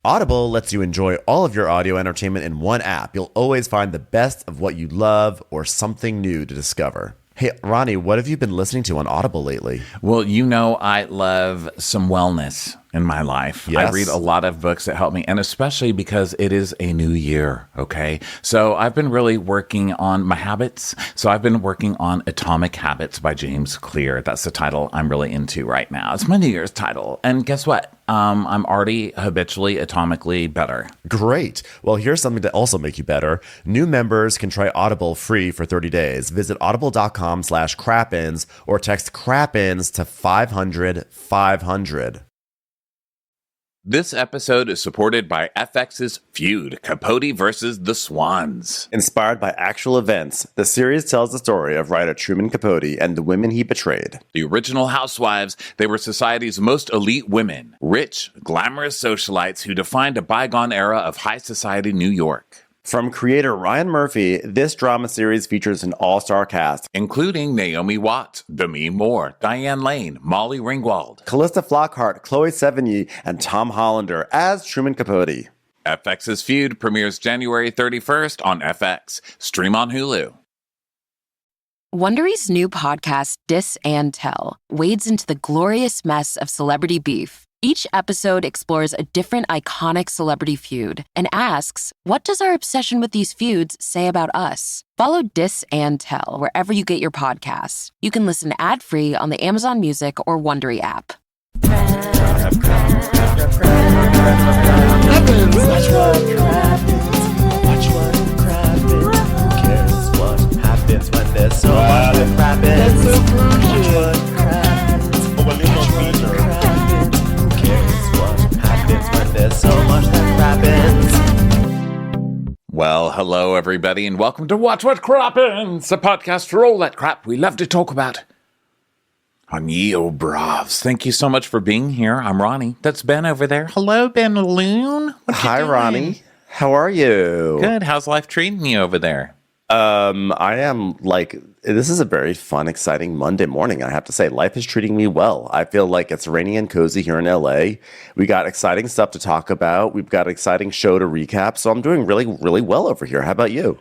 Audible lets you enjoy all of your audio entertainment in one app. You'll always find the best of what you love or something new to discover. Hey, Ronnie, what have you been listening to on Audible lately? Well, you know I love some wellness in my life. Yes. I read a lot of books that help me, and especially because it is a new year, okay? So I've been really working on my habits. So I've been working on Atomic Habits by James Clear. That's the title I'm really into right now. It's my New Year's title. And guess what? I'm already habitually, atomically better. Great. Well, here's something to also make you better. New members can try Audible free for 30 days. Visit audible.com/crappins or text crappins to 500-500. This episode is supported by FX's Feud, Capote versus the Swans. Inspired by actual events, the series tells the story of writer Truman Capote and the women he betrayed. The original housewives, they were society's most elite women, rich, glamorous socialites who defined a bygone era of high society New York. From creator Ryan Murphy, this drama series features an all-star cast, Including Naomi Watts, Demi Moore, Diane Lane, Molly Ringwald. Callista Flockhart, Chloe Sevigny, and Tom Hollander as Truman Capote. FX's Feud premieres January 31st on FX. Stream on Hulu. Wondery's new podcast, Dis and Tell, wades into the glorious mess of celebrity beef. Each episode explores a different iconic celebrity feud and asks, what does our obsession with these feuds say about us? Follow Dis and Tell wherever you get your podcasts. You can listen ad-free on the Amazon Music or Wondery app. Well, hello, everybody, and welcome to Watch What Crappens, a podcast for all that crap we love to talk about on Ye Old Bravs. Thank you so much for being here. I'm Ronnie. That's Ben over there. Hello, Ben Loon. Hi, Ronnie. How are you? Good. How's life treating you over there? I am this is a very fun, exciting Monday morning. I have to say, life is treating me well. I feel like it's rainy and cozy here in LA. We got exciting stuff to talk about. We've got an exciting show to recap. So I'm doing really, really well over here. How about you?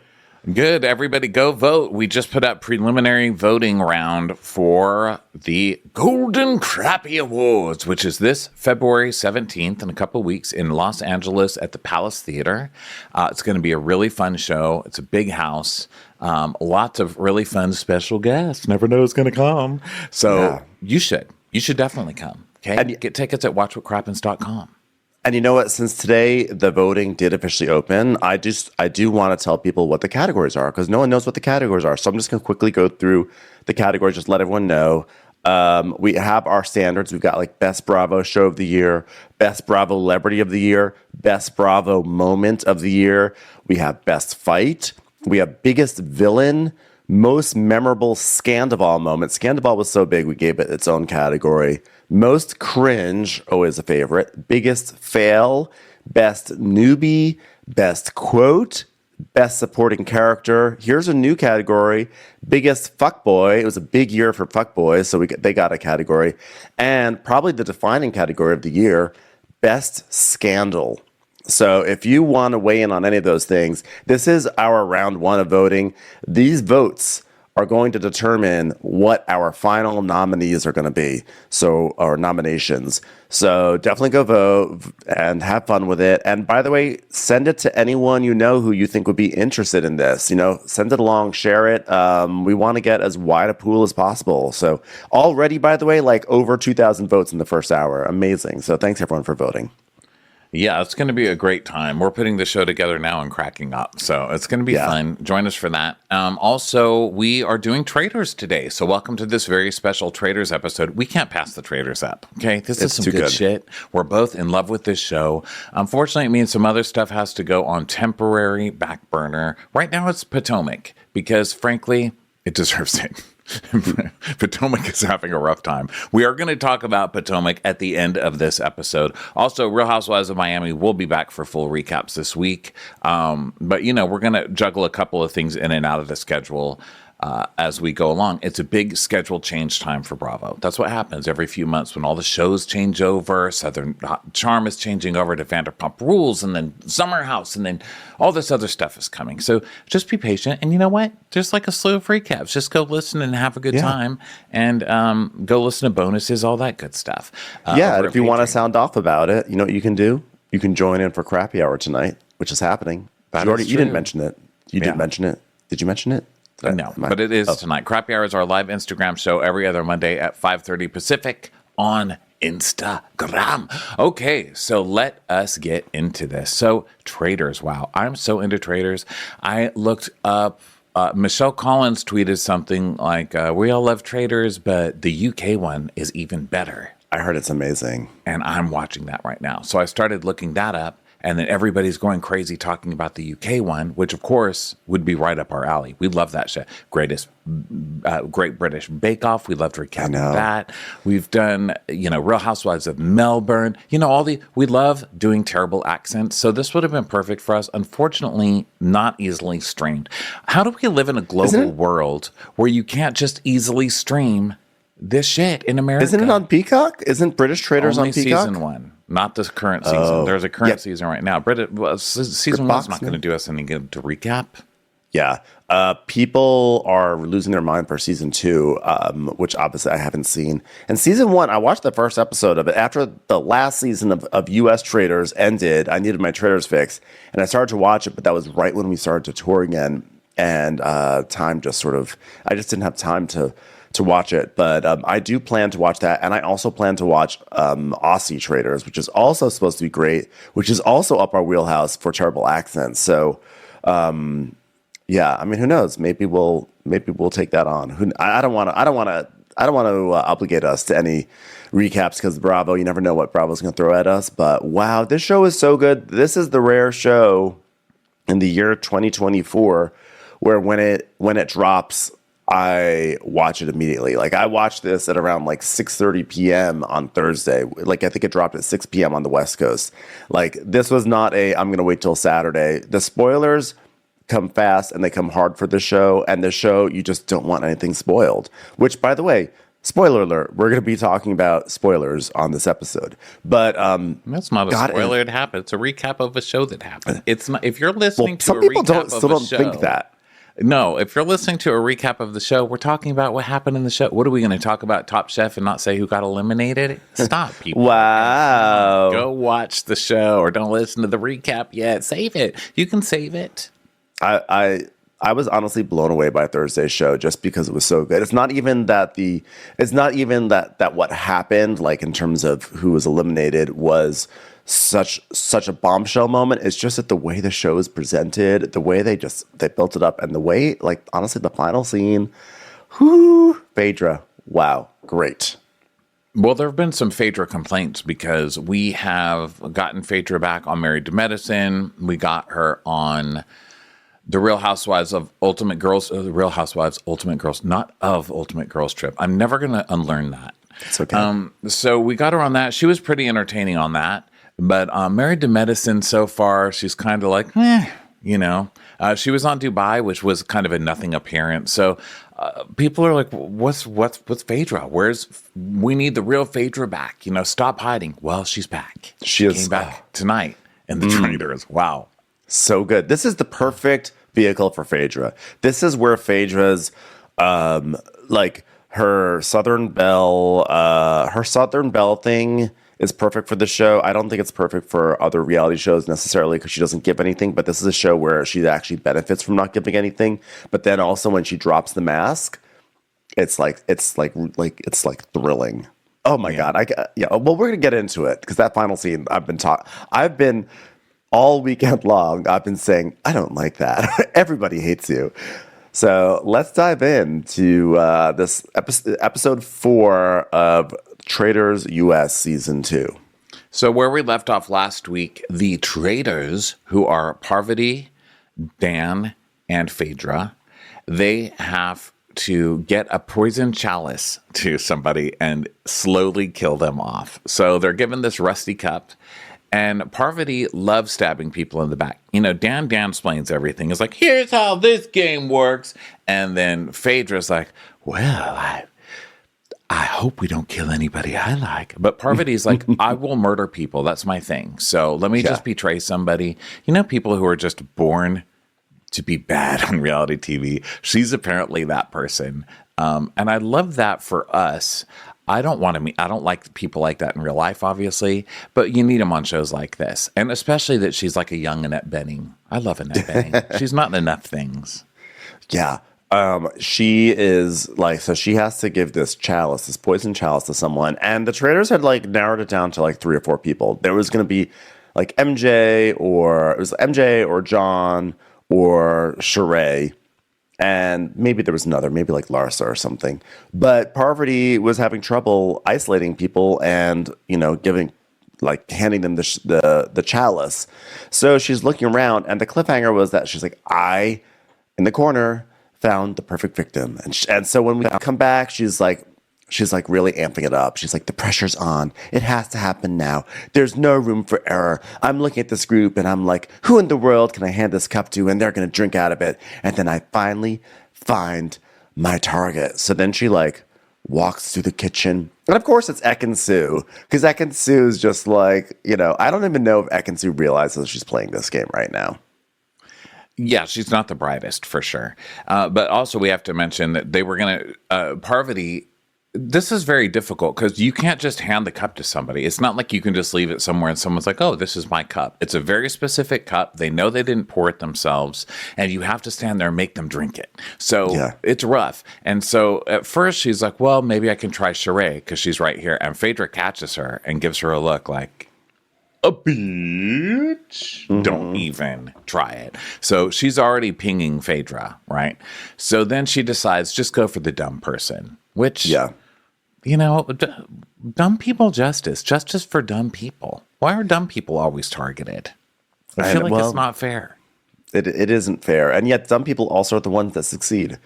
Good. Everybody go vote. We just put up preliminary voting round for the Golden Crappie Awards, which is this February 17th in a couple of weeks in Los Angeles at the Palace Theater. It's going to be a really fun show. It's a big house. Lots of really fun special guests. Never know who's going to come. So you should definitely come. Okay. And get tickets at watchwhatcrappens.com. And you know what? Since today the voting did officially open, I do want to tell people what the categories are because no one knows what the categories are. So I'm just going to quickly go through the categories, just let everyone know. We have our standards. We've got like Best Bravo Show of the Year, Best Bravo Celebrity of the Year, Best Bravo Moment of the Year. We have Best Fight. We have Biggest Villain, Most Memorable Scandal Moment. Scandal was so big we gave it its own category. Most Cringe, always a favorite. Biggest Fail, Best Newbie, Best Quote, Best Supporting Character. Here's a new category, Biggest Fuckboy. It was a big year for fuckboys, so they got a category. And probably the defining category of the year, Best Scandal. So if you want to weigh in on any of those things, this is our round one of voting. These votes are going to determine what our final nominees are going to be. So, our nominations. So definitely go vote and have fun with it. And by the way, send it to anyone you know who you think would be interested in this. You know, send it along, share it. We want to get as wide a pool as possible. So already, by the way, like over 2,000 votes in the first hour. Amazing. So thanks everyone for voting. Yeah, it's going to be a great time. We're putting the show together now and cracking up. So it's going to be fun. Join us for that. Also, we are doing Traitors today. So welcome to this very special Traitors episode. We can't pass the Traitors up. Okay, this is some good shit. We're both in love with this show. Unfortunately, it means some other stuff has to go on temporary back burner. Right now, it's Potomac because, frankly, it deserves it. Potomac is having a rough time. We are going to talk about Potomac at the end of this episode. Also, Real Housewives of Miami will be back for full recaps this week. But, you know, we're going to juggle a couple of things in and out of the schedule. as we go along. It's a big schedule change time for Bravo. That's what happens every few months when all the shows change over. Southern Charm is changing over to Vanderpump Rules, and then Summer House, and then all this other stuff is coming. So just be patient. And you know what? There's like a slew of recaps. Just go listen and have a good time, and go listen to bonuses, all that good stuff. And if you want to sound off about it, you know what you can do? You can join in for Crappy Hour tonight, which is happening. You didn't mention it. You didn't mention it. Did you mention it? No, but it is tonight. Crappy Hour is our live Instagram show every other Monday at 5:30 Pacific on Instagram. Okay, so let us get into this. So Traitors, wow. I'm so into Traitors. I looked up, Michelle Collins tweeted something like, we all love Traitors, but the UK one is even better. I heard it's amazing. And I'm watching that right now. So I started looking that up. And then everybody's going crazy talking about the UK one, which of course would be right up our alley. We love that show. Great British Bake Off. We loved recapping that. We've done, Real Housewives of Melbourne. We love doing terrible accents. So this would have been perfect for us. Unfortunately, not easily streamed. How do we live in a global world where you can't just easily stream this shit in America? Isn't it on Peacock? Isn't British Traitors Only on Peacock? Season 1. Not this current season. There's a current season right now. Season 1's not going to do us any good to recap. Yeah. People are losing their mind for season 2, which obviously I haven't seen. And season 1, I watched the first episode of it. After the last season of U.S. Traitors ended, I needed my Traitors fix. And I started to watch it, but that was right when we started to tour again. And time just I just didn't have time to watch it, but I do plan to watch that, and I also plan to watch Aussie Traitors, which is also supposed to be great, which is also up our wheelhouse for terrible accents. So, who knows? Maybe we'll take that on. I don't want to obligate us to any recaps because Bravo. You never know what Bravo's going to throw at us. But wow, this show is so good. This is the rare show in the year 2024 where when it drops, I watch it immediately. Like I watched this at around 6:30 p.m. on Thursday. I think it dropped at 6 p.m. on the West Coast. This was not I'm going to wait till Saturday. The spoilers come fast and they come hard for the show. And the show, you just don't want anything spoiled. Which, by the way, spoiler alert, we're going to be talking about spoilers on this episode. But that's not a spoiler. It happened. It's a recap of a show that happened. It's not. If you're listening to some a people recap still don't think that. No, if you're listening to a recap of the show, we're talking about what happened in the show. What are we going to talk about Top Chef and not say who got eliminated? Stop, people. Wow. Go watch the show or don't listen to the recap yet. Save it. You can save it. I was honestly blown away by Thursday's show just because it was so good. It's not even that what happened, in terms of who was eliminated, was such a bombshell moment. It's just that the way the show is presented, the way they built it up, and the way, honestly, the final scene, Phaedra, wow, great. Well, there have been some Phaedra complaints because we have gotten Phaedra back on Married to Medicine. We got her on the Real Housewives of Ultimate Girls, the Real Housewives Ultimate Girls, not of Ultimate Girls Trip. I'm never going to unlearn that. It's okay. So we got her on that. She was pretty entertaining on that. But Married to Medicine so far, she's kind of she was on Dubai, which was kind of a nothing appearance. So people are like, what's Phaedra? We need the real Phaedra back. Stop hiding. Well, she's back. She came back tonight in the Traitors. Wow. So good. This is the perfect vehicle for Phaedra. This is where Phaedra's her Southern Belle thing is perfect for the show. I don't think it's perfect for other reality shows necessarily because she doesn't give anything, but this is a show where she actually benefits from not giving anything. But then also when she drops the mask, it's thrilling. Oh my God. Well, we're going to get into it because that final scene I've been all weekend long, I've been saying, I don't like that. Everybody hates you. So let's dive into this episode 4 of Traitors US Season 2. So where we left off last week, the Traitors, who are Parvati, Dan, and Phaedra, they have to get a poison chalice to somebody and slowly kill them off. So they're given this rusty cup, And Parvati loves stabbing people in the back. You know, Dan explains everything. It's like, here's how this game works. And then Phaedra's like, well, I hope we don't kill anybody I like. But Parvati's like, I will murder people. That's my thing. So let me just betray somebody. You know, people who are just born to be bad on reality TV. She's apparently that person. And I love that for us. I don't like people like that in real life, obviously, but you need them on shows like this. And especially that she's like a young Annette Bening. I love Annette Bening. She's not in enough things. Yeah. She is like, so she has to give this poison chalice to someone. And the Traitors had like narrowed it down to like 3 or 4 people. There was going to be like MJ or John or Sheree. And maybe there was another, maybe like Larsa or something. But Parvati was having trouble isolating people and, you know, handing them the chalice. So she's looking around, and the cliffhanger was that she's like, in the corner, found the perfect victim. And so when we come back, she's like really amping it up. She's like, the pressure's on. It has to happen now. There's no room for error. I'm looking at this group and I'm like, who in the world can I hand this cup to? And they're going to drink out of it. And then I finally find my target. So then she like walks through the kitchen. And of course it's Ekin-Su, because Ekin-Su is just like, you know, I don't even know if Ekin-Su realizes she's playing this game right now. Yeah, she's not the brightest for sure. But also we have to mention that they were going to, Parvati, this is very difficult because you can't just hand the cup to somebody. It's not like you can just leave it somewhere and someone's like, oh, this is my cup. It's a very specific cup. They know they didn't pour it themselves, and you have to stand there and make them drink it. So It's rough. And so at first she's like, well, maybe I can try Sheree because she's right here. And Phaedra catches her and gives her a look like, a bitch. Don't even try it. So she's already pinging Phaedra, right? So then she decides just go for the dumb person, which, you know, dumb people justice for dumb people. Why are dumb people always targeted? I feel like it's not fair. It isn't fair. And yet dumb people also are the ones that succeed.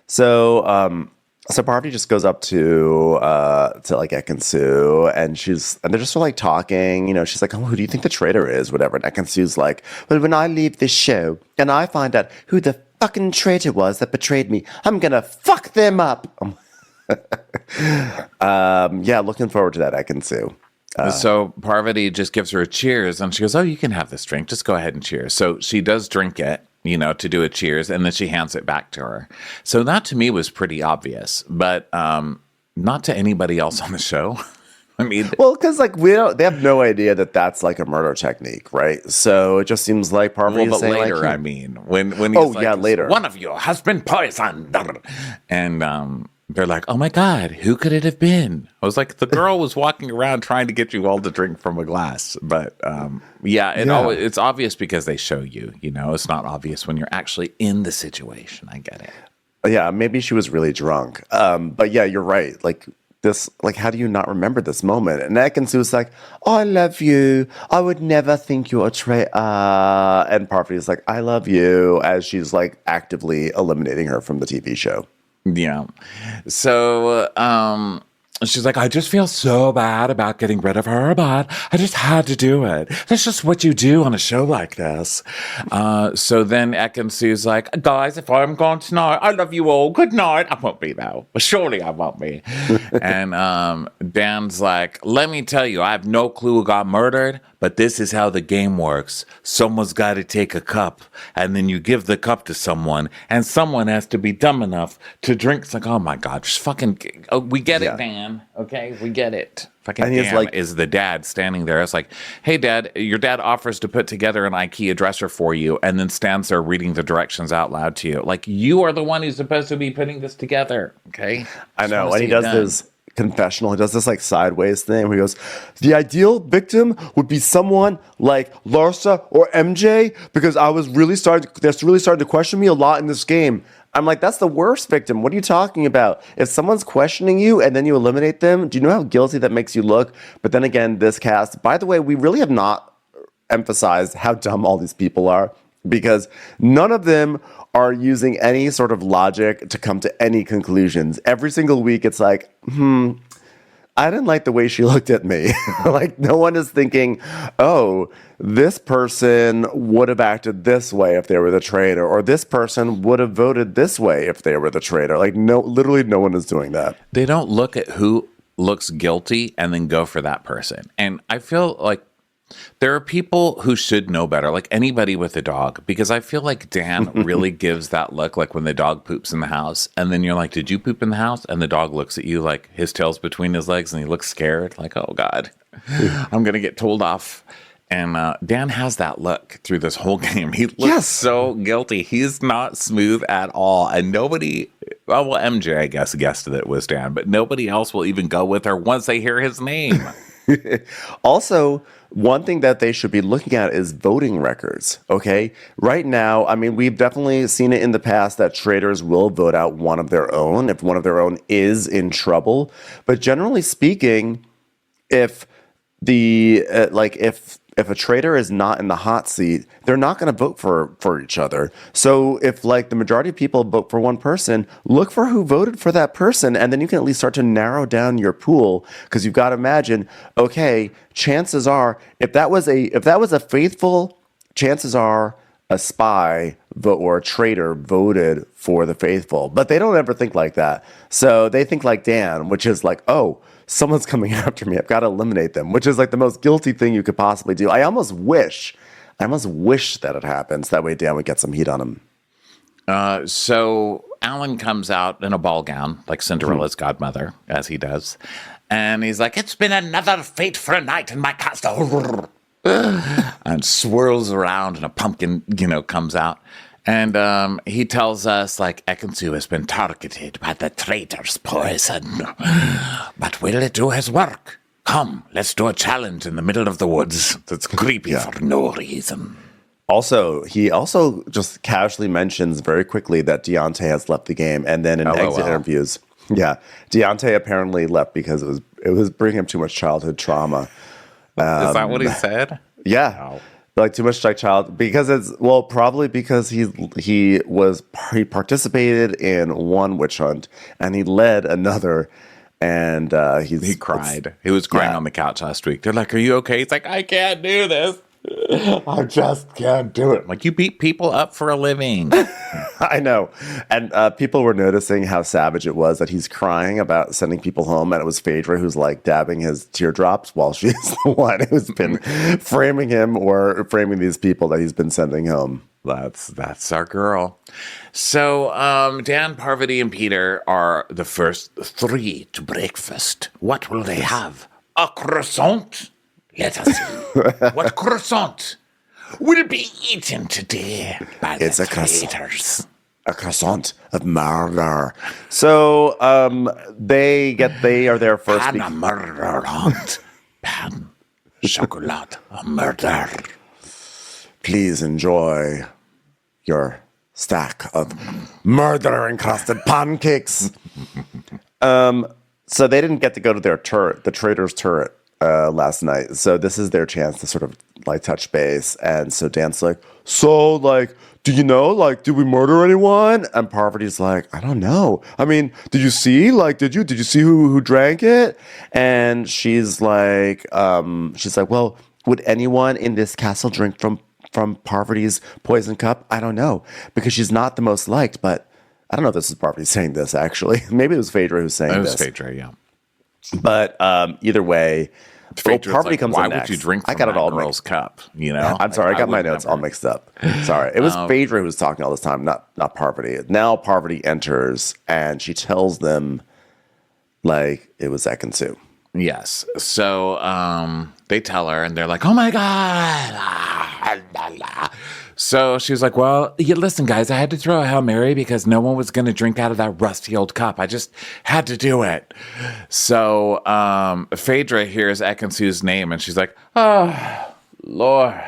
So, Parvati just goes up to like Ekin-Su, and they're just sort of like talking, you know, she's like, oh, who do you think the traitor is? Whatever. And Ekin-Su's like, well, when I leave this show and I find out who the fucking traitor was that betrayed me, I'm gonna fuck them up. Looking forward to that, Ekin-Su. So Parvati just gives her a cheers, and she goes, oh, you can have this drink. Just go ahead and cheers. So she does drink it, you know, to do a cheers, and then she hands it back to her. So that to me was pretty obvious, but not to anybody else on the show. I mean, well, because like they have no idea that that's like a murder technique, right? So it just seems like Parvati is saying later, like, I mean, when he's later, one of you has been poisoned, and they're like, oh my God, who could it have been? I was like, the girl was walking around trying to get you all to drink from a glass. But it's obvious because they show you, you know, it's not obvious when you're actually in the situation. I get it. Yeah, maybe she was really drunk. But yeah, you're right. Like this, like, how do you not remember this moment? And Ekin-Su was like, oh, I love you. I would never think you're a traitor. And Parvati's like, I love you, as she's like actively eliminating her from the TV show. Yeah. So she's like, I just feel so bad about getting rid of her, but I just had to do it. That's just what you do on a show like this. So then Ekin-Su's like, guys, if I'm gone tonight, I love you all. Good night. I won't be, though. Surely I won't be. And Dan's like, let me tell you, I have no clue who got murdered, but this is how the game works. Someone's got to take a cup, and then you give the cup to someone, and someone has to be dumb enough to drink. It's like, oh my God, just fucking, we get it, Dan. Okay, we get it. Fucking and he's Dan like, is the dad standing there. It's like, hey, Dad, your dad offers to put together an IKEA dresser for you, and then stands there reading the directions out loud to you. Like, you are the one who's supposed to be putting this together. Okay, I know. And he does this confessional. He does this like sideways thing where he goes, the ideal victim would be someone like Larsa or MJ, because they're really starting to question me a lot in this game. I'm like, that's the worst victim. What are you talking about? If someone's questioning you and then you eliminate them, do you know how guilty that makes you look? But then again, this cast, by the way, we really have not emphasized how dumb all these people are, because none of them are using any sort of logic to come to any conclusions. Every single week, it's like, I didn't like the way she looked at me. Like, no one is thinking, oh, this person would have acted this way if they were the traitor, or this person would have voted this way if they were the traitor. Like, no, literally no one is doing that. They don't look at who looks guilty and then go for that person. And I feel like there are people who should know better, like anybody with a dog, because I feel like Dan really gives that look, like when the dog poops in the house, and then you're like, did you poop in the house? And the dog looks at you like his tail's between his legs and he looks scared, like, oh God, I'm going to get told off. And Dan has that look through this whole game. He looks so guilty. He's not smooth at all. And nobody, well, MJ, I guess, guessed that it was Dan, but nobody else will even go with her once they hear his name. Also, one thing that they should be looking at is voting records, okay? Right now, I mean, we've definitely seen it in the past that traitors will vote out one of their own if one of their own is in trouble. But generally speaking, if the, if a traitor is not in the hot seat, they're not going to vote for each other. So if like the majority of people vote for one person, look for who voted for that person, and then you can at least start to narrow down your pool, because you've got to imagine, okay, chances are if that was a faithful, chances are a spy or a traitor voted for the faithful. But they don't ever think like that. So they think like Dan, which is like, oh, someone's coming after me. I've got to eliminate them, which is like the most guilty thing you could possibly do. I almost wish that it happens. That way Dan would get some heat on him. So Alan comes out in a ball gown, like Cinderella's godmother, as he does. And he's like, it's been another fateful night in my castle. And swirls around and a pumpkin, comes out. And he tells us, like, Ekansu has been targeted by the Traitors' poison. But will it do his work? Come, let's do a challenge in the middle of the woods. That's creepy for no reason. Also, he also just casually mentions very quickly that Deontay has left the game. And then in exit interviews, Deontay apparently left because it was bringing him too much childhood trauma. Is that what he said? Yeah. Wow. Like too much like child, because probably because he participated in one witch hunt and he led another, and he cried. He was crying on the couch last week. They're like, "Are you okay?" He's like, "I can't do this. I just can't do it." I'm like, you beat people up for a living. I know. And people were noticing how savage it was that he's crying about sending people home, and it was Phaedra who's like dabbing his teardrops while she's the one who's been framing him or framing these people that he's been sending home. That's our girl. So Dan, Parvati, and Peter are the first three to breakfast. What will they have? A croissant? Let us see. What croissant will be eaten today by the traitors? A croissant of murder. So they are there first. Pan a murder hunt. Pan chocolate a murder. Please enjoy your stack of murder-encrusted pancakes. So they didn't get to go to their turret, the Traitors' turret, last night. So this is their chance to sort of like touch base. And so Dan's like, so like, do you know, like, did we murder anyone? And Parvati's like, I don't know. I mean, did you see? Like, did you see who drank it? And she's like, well, would anyone in this castle drink from Parvati's poison cup? I don't know, because she's not the most liked. But I don't know if this is Parvati saying this, actually. Maybe it was Phaedra who's saying this. It was Phaedra, yeah. But either way, Parvati like, comes why in next. Would you drink from I got it all girl's cup? I'm sorry, I got my notes all mixed up. Sorry, it was Phaedra who was talking all this time, not Parvati. Now Parvati enters and she tells them like it was Ekansu. Yes. So they tell her, and they're like, "Oh my god!" So she's like, "Well, listen, guys, I had to throw a Hail Mary because no one was going to drink out of that rusty old cup. I just had to do it." So Phaedra hears Ekansu's name, and she's like, "Oh, Lord,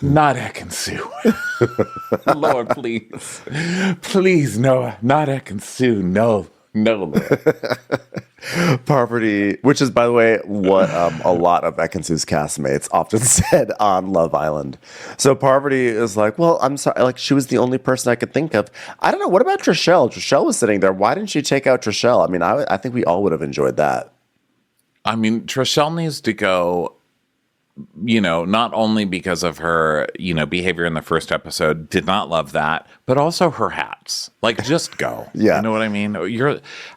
not Ekansu. Lord, please, no, not Ekansu, no, Lord." Parvati, which is, by the way, what a lot of Ekansu's castmates often said on Love Island. So Parvati is like, well, I'm sorry, like, she was the only person I could think of. I don't know, what about Trishelle? Trishelle was sitting there. Why didn't she take out Trishelle? I mean, I think we all would have enjoyed that. I mean, Trishelle needs to go, not only because of her, behavior in the first episode, did not love that, but also her hats. Like, just go. Yeah. You know what I mean?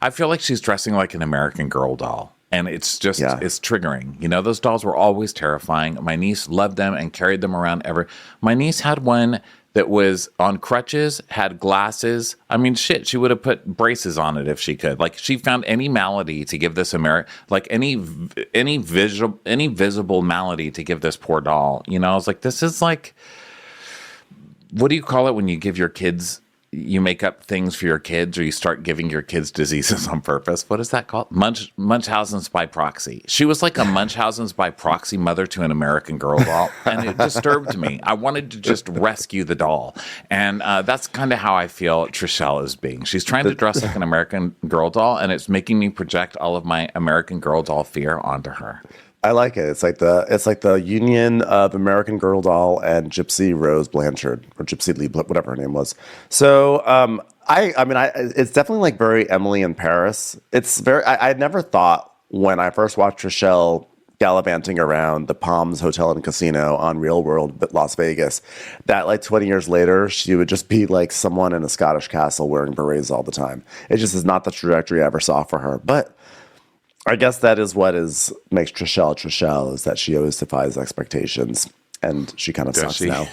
I feel like she's dressing like an American Girl doll. And it's just, it's triggering. Those dolls were always terrifying. My niece loved them and carried them around ever. My niece had one that was on crutches, had glasses. I mean, shit, she would have put braces on it if she could. Like, she found any malady to give this any visible malady to give this poor doll. I was like, this is like, what do you call it when you give your kids, you make up things for your kids, or you start giving your kids diseases on purpose? What is that called? Munchausen's by proxy. She was like a Munchausen's by proxy mother to an American Girl doll, and it disturbed me. I wanted to just rescue the doll, and that's kind of how I feel Trishelle is being. She's trying to dress like an American Girl doll, and it's making me project all of my American Girl doll fear onto her. I like it. It's like the union of American Girl doll and Gypsy Rose Blanchard, or Gypsy Lee, whatever her name was. So it's definitely like very Emily in Paris. It's very. I never thought when I first watched Trishelle gallivanting around the Palms Hotel and Casino on Real World Las Vegas, that like 20 years later she would just be like someone in a Scottish castle wearing berets all the time. It just is not the trajectory I ever saw for her, but. I guess that is what makes Trishelle, is that she always defies expectations, and she kind of sucks now.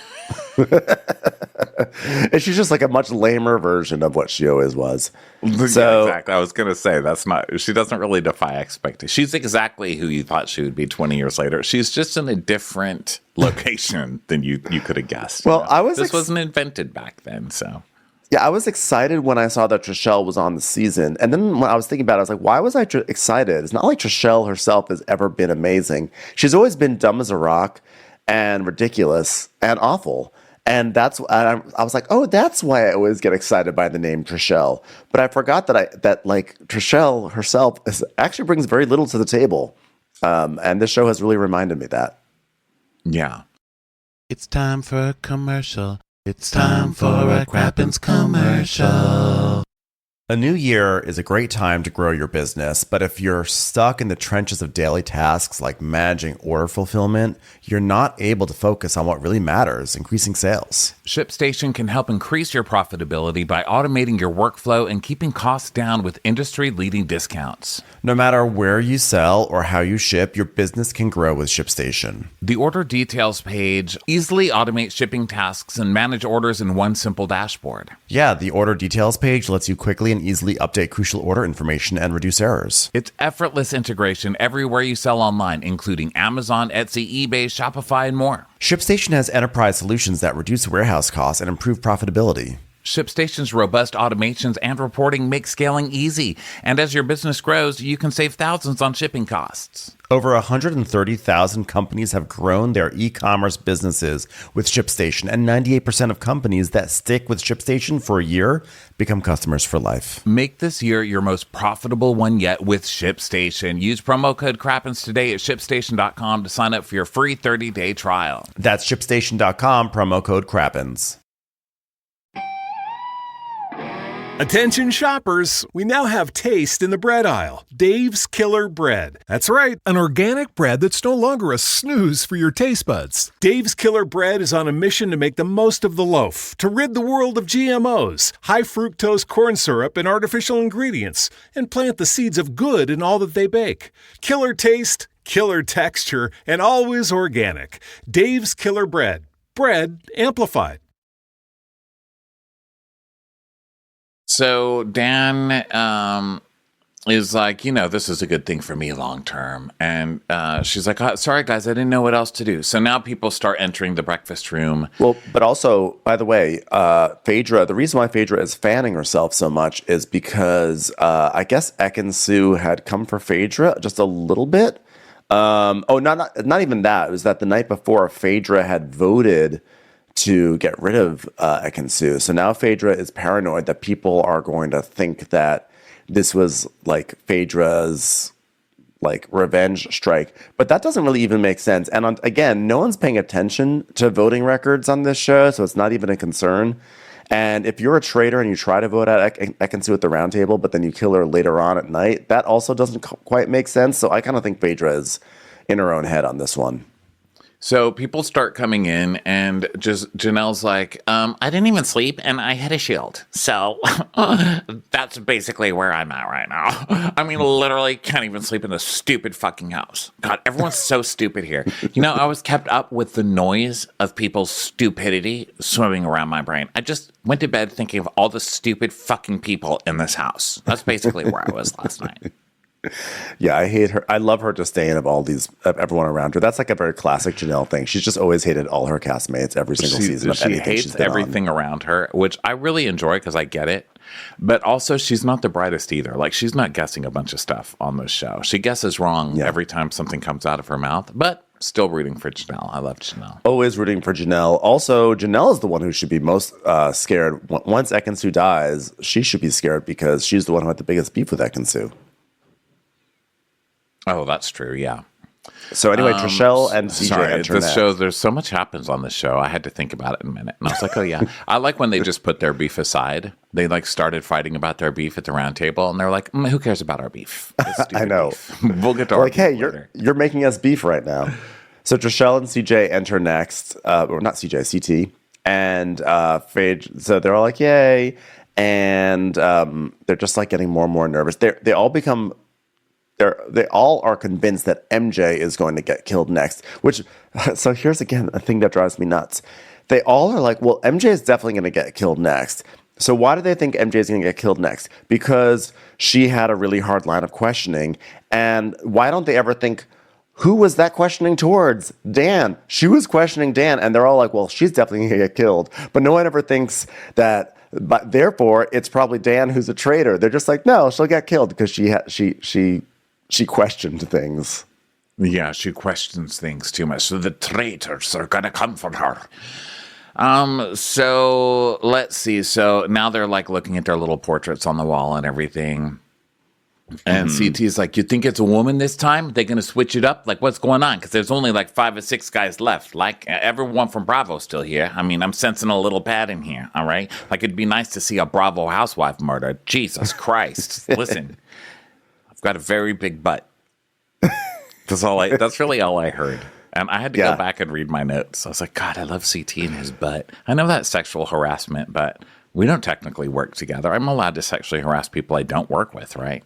And she's just like a much lamer version of what she always was. So, exactly. I was going to say, she doesn't really defy expectations. She's exactly who you thought she would be 20 years later. She's just in a different location than you could have guessed. Well, this wasn't invented back then, so. Yeah, I was excited when I saw that Trishelle was on the season. And then when I was thinking about it, I was like, why was I excited? It's not like Trishelle herself has ever been amazing. She's always been dumb as a rock and ridiculous and awful. And I was like, oh, that's why I always get excited by the name Trishelle. But I forgot that Trishelle herself actually brings very little to the table. And this show has really reminded me that. Yeah. It's time for a commercial. It's time for a Crappens commercial. A new year is a great time to grow your business, but if you're stuck in the trenches of daily tasks like managing order fulfillment, you're not able to focus on what really matters, increasing sales. ShipStation can help increase your profitability by automating your workflow and keeping costs down with industry-leading discounts. No matter where you sell or how you ship, your business can grow with ShipStation. The order details page easily automates shipping tasks and manage orders in one simple dashboard. Yeah, the order details page lets you quickly and easily update crucial order information and reduce errors. It's effortless integration everywhere you sell online, including Amazon, Etsy, eBay, Shopify, and more. ShipStation has enterprise solutions that reduce warehouse costs and improve profitability. ShipStation's robust automations and reporting make scaling easy. And as your business grows, you can save thousands on shipping costs. Over 130,000 companies have grown their e-commerce businesses with ShipStation, and 98% of companies that stick with ShipStation for a year become customers for life. Make this year your most profitable one yet with ShipStation. Use promo code Crappens today at ShipStation.com to sign up for your free 30-day trial. That's ShipStation.com, promo code Crappens. Attention shoppers, we now have taste in the bread aisle. Dave's Killer Bread. That's right, an organic bread that's no longer a snooze for your taste buds. Dave's Killer Bread is on a mission to make the most of the loaf, to rid the world of GMOs, high fructose corn syrup, and artificial ingredients, and plant the seeds of good in all that they bake. Killer taste, killer texture, and always organic. Dave's Killer Bread. Bread amplified. So Dan is like, this is a good thing for me long term. And she's like, sorry, guys, I didn't know what else to do. So now people start entering the breakfast room. Well, but also, by the way, Phaedra, the reason why Phaedra is fanning herself so much is because I guess Ekin-Su had come for Phaedra just a little bit. Not even that. It was that the night before, Phaedra had voted to get rid of Ekin-Su. So now Phaedra is paranoid that people are going to think that this was like Phaedra's like revenge strike. But that doesn't really even make sense. And again, no one's paying attention to voting records on this show, so it's not even a concern. And if you're a traitor and you try to vote out Ekin-Su at the round table, but then you kill her later on at night, that also doesn't quite make sense. So I kind of think Phaedra is in her own head on this one. So people start coming in, and just Janelle's like, I didn't even sleep, and I had a shield. So that's basically where I'm at right now. I mean, literally can't even sleep in this stupid fucking house. God, everyone's so stupid here. You know, I was kept up with the noise of people's stupidity swimming around my brain. I just went to bed thinking of all the stupid fucking people in this house. That's basically where I was last night. Yeah, I hate her. I love her disdain of everyone around her. That's like a very classic Janelle thing. She's just always hated all her castmates every single season of anything she's been on. She hates everything around her, which I really enjoy because I get it. But also, she's not the brightest either. Like, she's not guessing a bunch of stuff on this show. She guesses wrong every time something comes out of her mouth, but still rooting for Janelle. I love Janelle. Always rooting for Janelle. Also, Janelle is the one who should be most scared. Once Ekin-Su dies, she should be scared because she's the one who had the biggest beef with Ekin-Su. Oh, that's true. Yeah. So anyway, Trishelle and CJ enter this show. There's so much happens on this show. I had to think about it in a minute, and I was like, "Oh yeah." I like when they just put their beef aside. They like started fighting about their beef at the round table, and they're like, "Who cares about our beef?" I know. Beef. We'll get to our like, hey, later. you're making us beef right now. So Trishelle and CJ enter next, or not CJ, CT, and Phage. So they're all like, "Yay!" And they're just like getting more and more nervous. They all are convinced that MJ is going to get killed next, so here's again a thing that drives me nuts. They all are like, well, MJ is definitely going to get killed next. So why do they think MJ is going to get killed next? Because she had a really hard line of questioning. And why don't they ever think, who was that questioning towards? Dan. She was questioning Dan. And they're all like, well, she's definitely going to get killed. But no one ever thinks that, but therefore it's probably Dan who's a traitor. They're just like, no, she'll get killed because she questioned things. Yeah, she questions things too much. So the traitors are going to come for her. So let's see. So now they're like looking at their little portraits on the wall and everything. And CT's like, you think it's a woman this time? They're going to switch it up? Like, what's going on? Because there's only like 5 or 6 guys left. Like, everyone from Bravo's still here. I mean, I'm sensing a little bad in here, all right? Like, it'd be nice to see a Bravo housewife murdered. Jesus Christ. Listen, I've got a very big butt. That's really all I heard. And I had to go back and read my notes. I was like, God, I love CT and his butt. I know that's sexual harassment, but we don't technically work together. I'm allowed to sexually harass people I don't work with, right?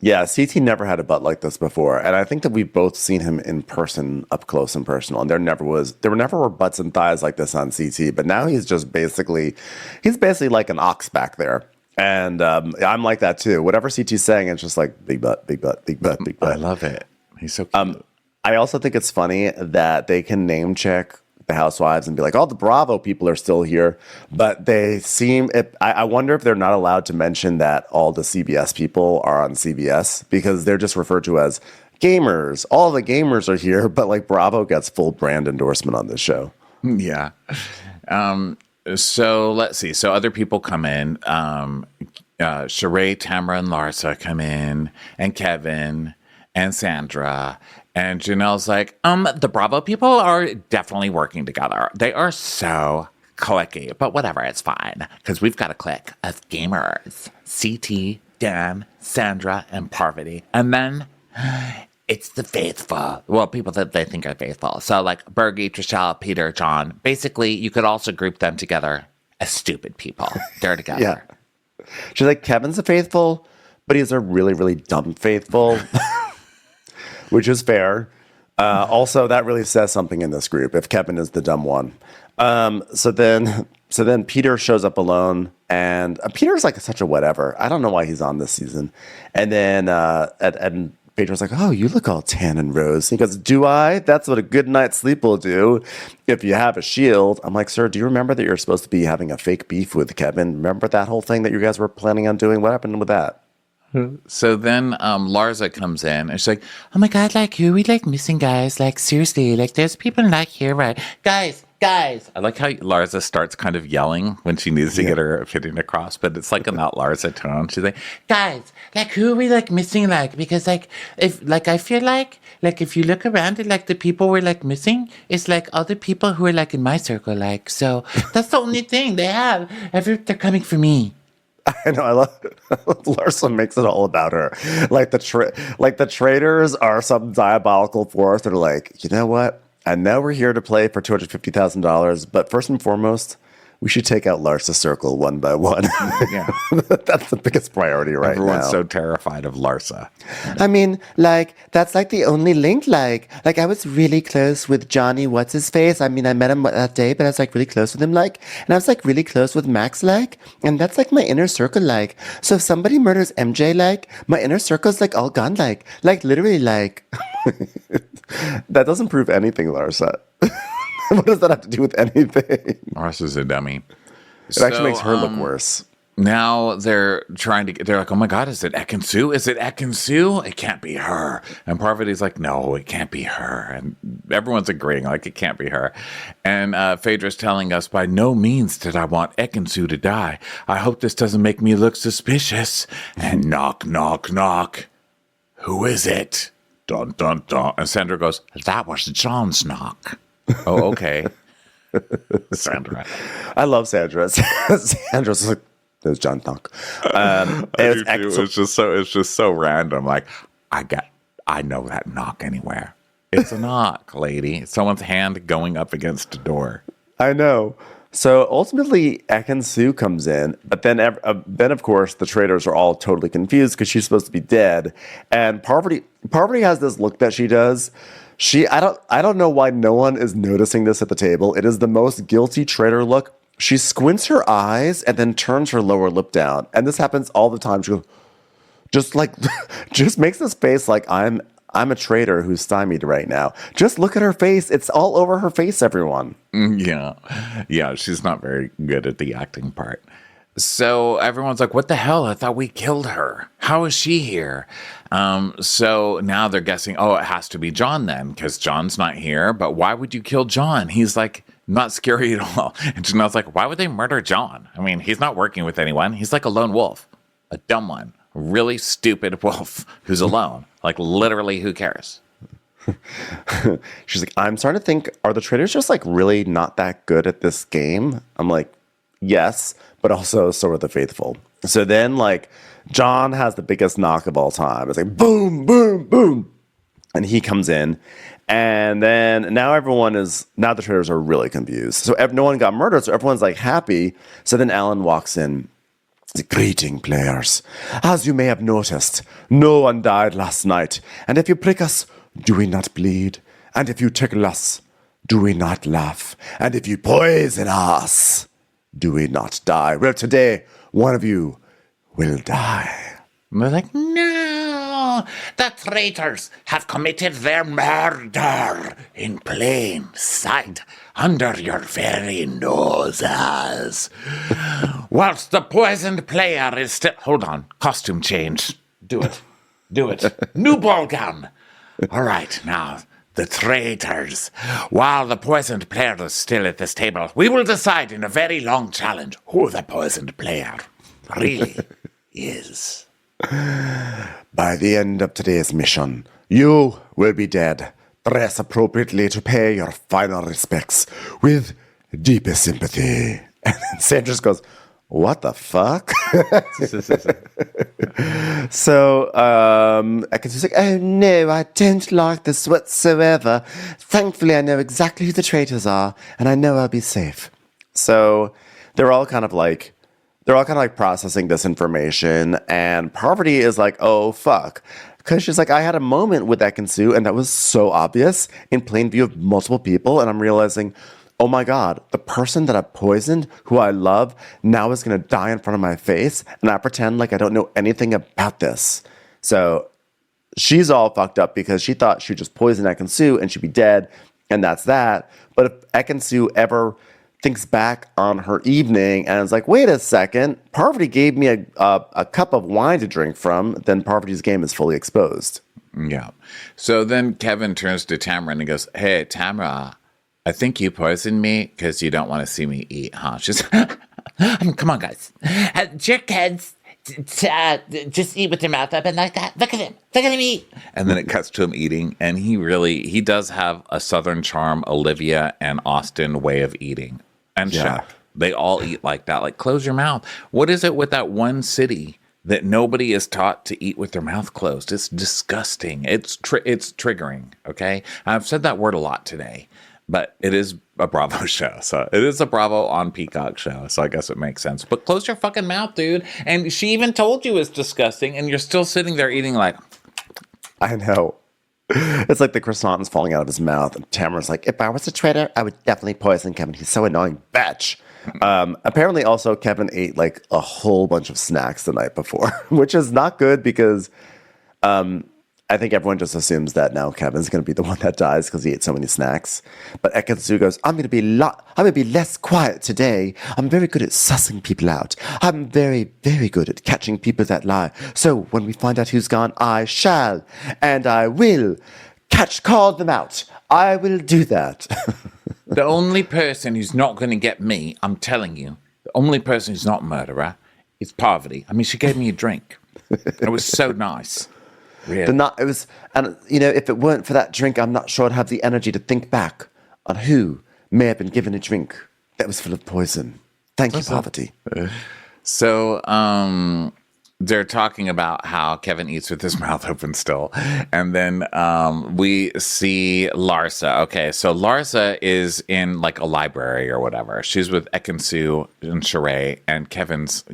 Yeah, CT never had a butt like this before. And I think that we've both seen him in person, up close and personal. And there never were butts and thighs like this on CT. But now he's basically like an ox back there. And I'm like that too. Whatever CT's saying, it's just like big butt, big butt, big butt, big butt. I love it. He's so cute. I also think it's funny that they can name check the housewives and be like, oh, the Bravo people are still here. But I wonder if they're not allowed to mention that all the CBS people are on CBS because they're just referred to as gamers. All the gamers are here, but like Bravo gets full brand endorsement on this show. Yeah. So let's see. So other people come in. Sheree, Tamara, and Larsa come in, and Kevin and Sandra. And Janelle's like, the Bravo people are definitely working together. They are so clicky, but whatever, it's fine. Because we've got a clique of gamers. CT, Dan, Sandra, and Parvati. And then it's the faithful. Well, people that they think are faithful. So like Bergie, Trishelle, Peter, John. Basically, you could also group them together as stupid people. They're together. Yeah. She's like, Kevin's a faithful, but he's a really, really dumb faithful. Which is fair. Also, that really says something in this group if Kevin is the dumb one. So then Peter shows up alone, and Peter's like such a whatever. I don't know why he's on this season. And then and Pedro's like, oh, you look all tan and rose. He goes, do I? That's what a good night's sleep will do if you have a shield. I'm like, sir, do you remember that you're supposed to be having a fake beef with Kevin? Remember that whole thing that you guys were planning on doing? What happened with that? So then Larsa comes in and she's like, oh my God, like who we like missing guys? Like seriously, like there's people not here, right? Guys, guys. I like how Larsa starts kind of yelling when she needs to get her opinion across, but it's like a not Larsa tone. She's like, guys, like, who are we, like, missing, like, because, like, if, like, I feel like, if you look around it, like, the people we're, like, missing is, like, other people who are, like, in my circle, like, so that's the only thing they have. They're coming for me. I know. I love Larsa makes it all about her. Like the traitors are some diabolical force that are like, you know what? I know we're here to play for $250,000, but first and foremost, we should take out Larsa's circle one by one. Yeah. That's the biggest priority right now. Everyone's so terrified of Larsa. I mean, like, that's like the only link. Like I was really close with Johnny, what's his face? I mean, I met him that day, but I was like really close with him, like, and I was like really close with Max, like, and that's like my inner circle, like. So if somebody murders MJ, like, my inner circle's like all gone, like literally, like. That doesn't prove anything, Larsa. What does that have to do with anything? Larsa's a dummy. It actually makes her look worse. Now they're like, oh my God, is it Ekin-Su? Is it Ekin-Su? It can't be her. And Parvati's like, no, it can't be her. And everyone's agreeing, like, it can't be her. And Phaedra's telling us, by no means did I want Ekin-Su to die. I hope this doesn't make me look suspicious. And knock, knock, knock. Who is it? Dun, dun, dun. And Sandra goes, that was John's knock. Oh, okay. Sandra. I love Sandra. Sandra's like, there's John Thunk. It's just so random. Like, I know that knock anywhere. It's a knock, lady. It's someone's hand going up against a door. I know. So ultimately, Ekin-Su comes in, but then of course the traitors are all totally confused because she's supposed to be dead, and Parvati has this look that she does. I don't know why no one is noticing this at the table. It is the most guilty traitor look. She squints her eyes and then turns her lower lip down. And this happens all the time. She goes, just makes this face like I'm a traitor who's stymied right now. Just look at her face. It's all over her face, everyone. Yeah, she's not very good at the acting part. So everyone's like, what the hell? I thought we killed her. How is she here? So now they're guessing, oh, it has to be John then, because John's not here. But why would you kill John? He's like, not scary at all. And Janelle's like, why would they murder John? I mean, he's not working with anyone. He's like a lone wolf, a dumb one, a really stupid wolf who's alone. Like, literally, who cares? She's like, I'm starting to think, are the traitors just like really not that good at this game? I'm like, yes, but also so are the faithful. So then, like, John has the biggest knock of all time. It's like, boom, boom, boom. And he comes in. And then now the traitors are really confused. So no one got murdered. So everyone's like happy. So then Alan walks in. He's like, greeting, players. As you may have noticed, no one died last night. And if you prick us, do we not bleed? And if you tickle us, do we not laugh? And if you poison us, do we not die? Well, today, one of you will die. And they're like, no, the traitors have committed their murder in plain sight under your very noses. Whilst the poisoned player is still... Hold on, costume change. Do it. New ball gown. All right, now... the traitors. While the poisoned player is still at this table, we will decide in a very long challenge who the poisoned player really is. By the end of today's mission, you will be dead. Dress appropriately to pay your final respects with deepest sympathy. And then Sam just goes, what the fuck? So, Ekin-Su's like, oh no, I don't like this whatsoever. Thankfully, I know exactly who the traitors are, and I know I'll be safe. So, they're all kind of like processing this information, and Parvati is like, oh fuck. Because she's like, I had a moment with Ekin-Su, and that was so obvious in plain view of multiple people, and I'm realizing, oh my God, the person that I poisoned, who I love, now is going to die in front of my face, and I pretend like I don't know anything about this. So she's all fucked up because she thought she would just poison Ekin-Su and she'd be dead, and that's that. But if Ekin-Su ever thinks back on her evening and is like, wait a second, Parvati gave me a cup of wine to drink from, then Parvati's game is fully exposed. Yeah. So then Kevin turns to Tamara and he goes, hey, Tamara, I think you poisoned me because you don't want to see me eat, huh? She's, come on, guys. Jerkheads, just eat with your mouth open like that. Look at him. Look at him eat. And then it cuts to him eating. And he does have a Southern charm, Olivia and Austin way of eating. And Shep. They all eat like that. Like, close your mouth. What is it with that one city that nobody is taught to eat with their mouth closed? It's disgusting. It's triggering, okay? I've said that word a lot today. But it is a Bravo show. So it is a Bravo on Peacock show. So I guess it makes sense. But close your fucking mouth, dude. And she even told you it's disgusting. And you're still sitting there eating like. I know. It's like the croissant is falling out of his mouth. And Tamara's like, if I was a traitor, I would definitely poison Kevin. He's so annoying. Bitch. Apparently also Kevin ate like a whole bunch of snacks the night before, which is not good because I think everyone just assumes that now Kevin's going to be the one that dies because he ate so many snacks. But Ekin-Su goes, I'm going to be less quiet today. I'm very good at sussing people out. I'm very, very good at catching people that lie. So when we find out who's gone, I shall and I will call them out. I will do that. The only person who's not going to get me, I'm telling you, the only person who's not a murderer is Parvati. I mean, she gave me a drink. It was so nice. Really? If it weren't for that drink, I'm not sure I'd have the energy to think back on who may have been given a drink that was full of poison. Thank you, Parvati. So, they're talking about how Kevin eats with his mouth open still. And then we see Larsa. Okay, so Larsa is in like a library or whatever. She's with Ekin-Su and Sheree, and Kevin's,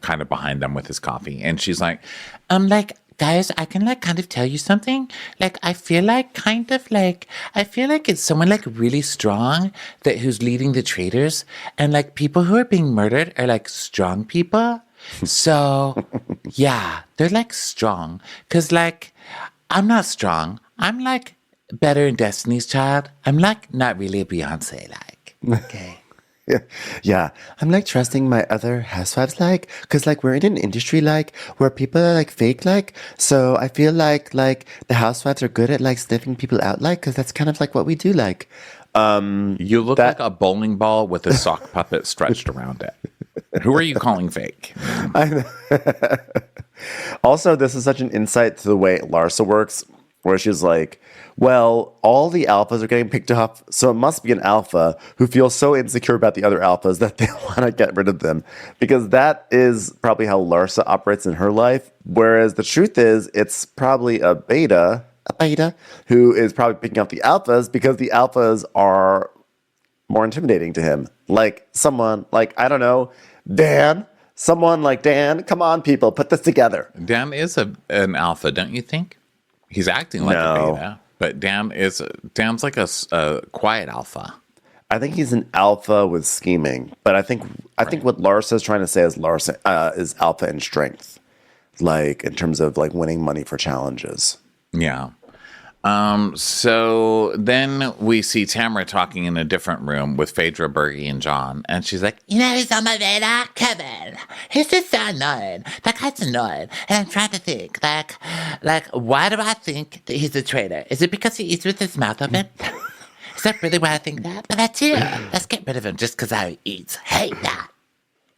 kind of behind them with his coffee. And she's like, guys, I can kind of tell you something. I feel like it's someone really strong who's leading the traitors, and people who are being murdered are strong people. So yeah, they're strong. 'Cause I'm not strong. I'm better in Destiny's Child. I'm not really a Beyonce okay. Yeah, I'm trusting my other housewives because we're in an industry where people are fake so I feel like the housewives are good at sniffing people out because that's kind of what we do You look like a bowling ball with a sock puppet stretched around it. Who are you calling fake? I know. Also, this is such an insight to the way Larsa works, where she's well, all the alphas are getting picked up, so it must be an alpha who feels so insecure about the other alphas that they want to get rid of them. Because that is probably how Larsa operates in her life. Whereas the truth is, it's probably a beta who is probably picking up the alphas because the alphas are more intimidating to him. Someone I don't know, Dan. Someone like Dan. Come on, people, put this together. Dan is an alpha, don't you think? He's acting like a beta. But Dan's like a quiet alpha. I think he's an alpha with scheming. But I think what Larsa is trying to say is Larsa is alpha in strength, in terms of winning money for challenges. Yeah. So then we see Tamara talking in a different room with Phaedra, Bergie, and John. And she's like, who's on my radar? Kevin. He's just so annoying. That guy's annoying. And I'm trying to think, why do I think that he's a traitor? Is it because he eats with his mouth open? Is that really why I think that? But that's it. Let's get rid of him just because how he eats. Hate that.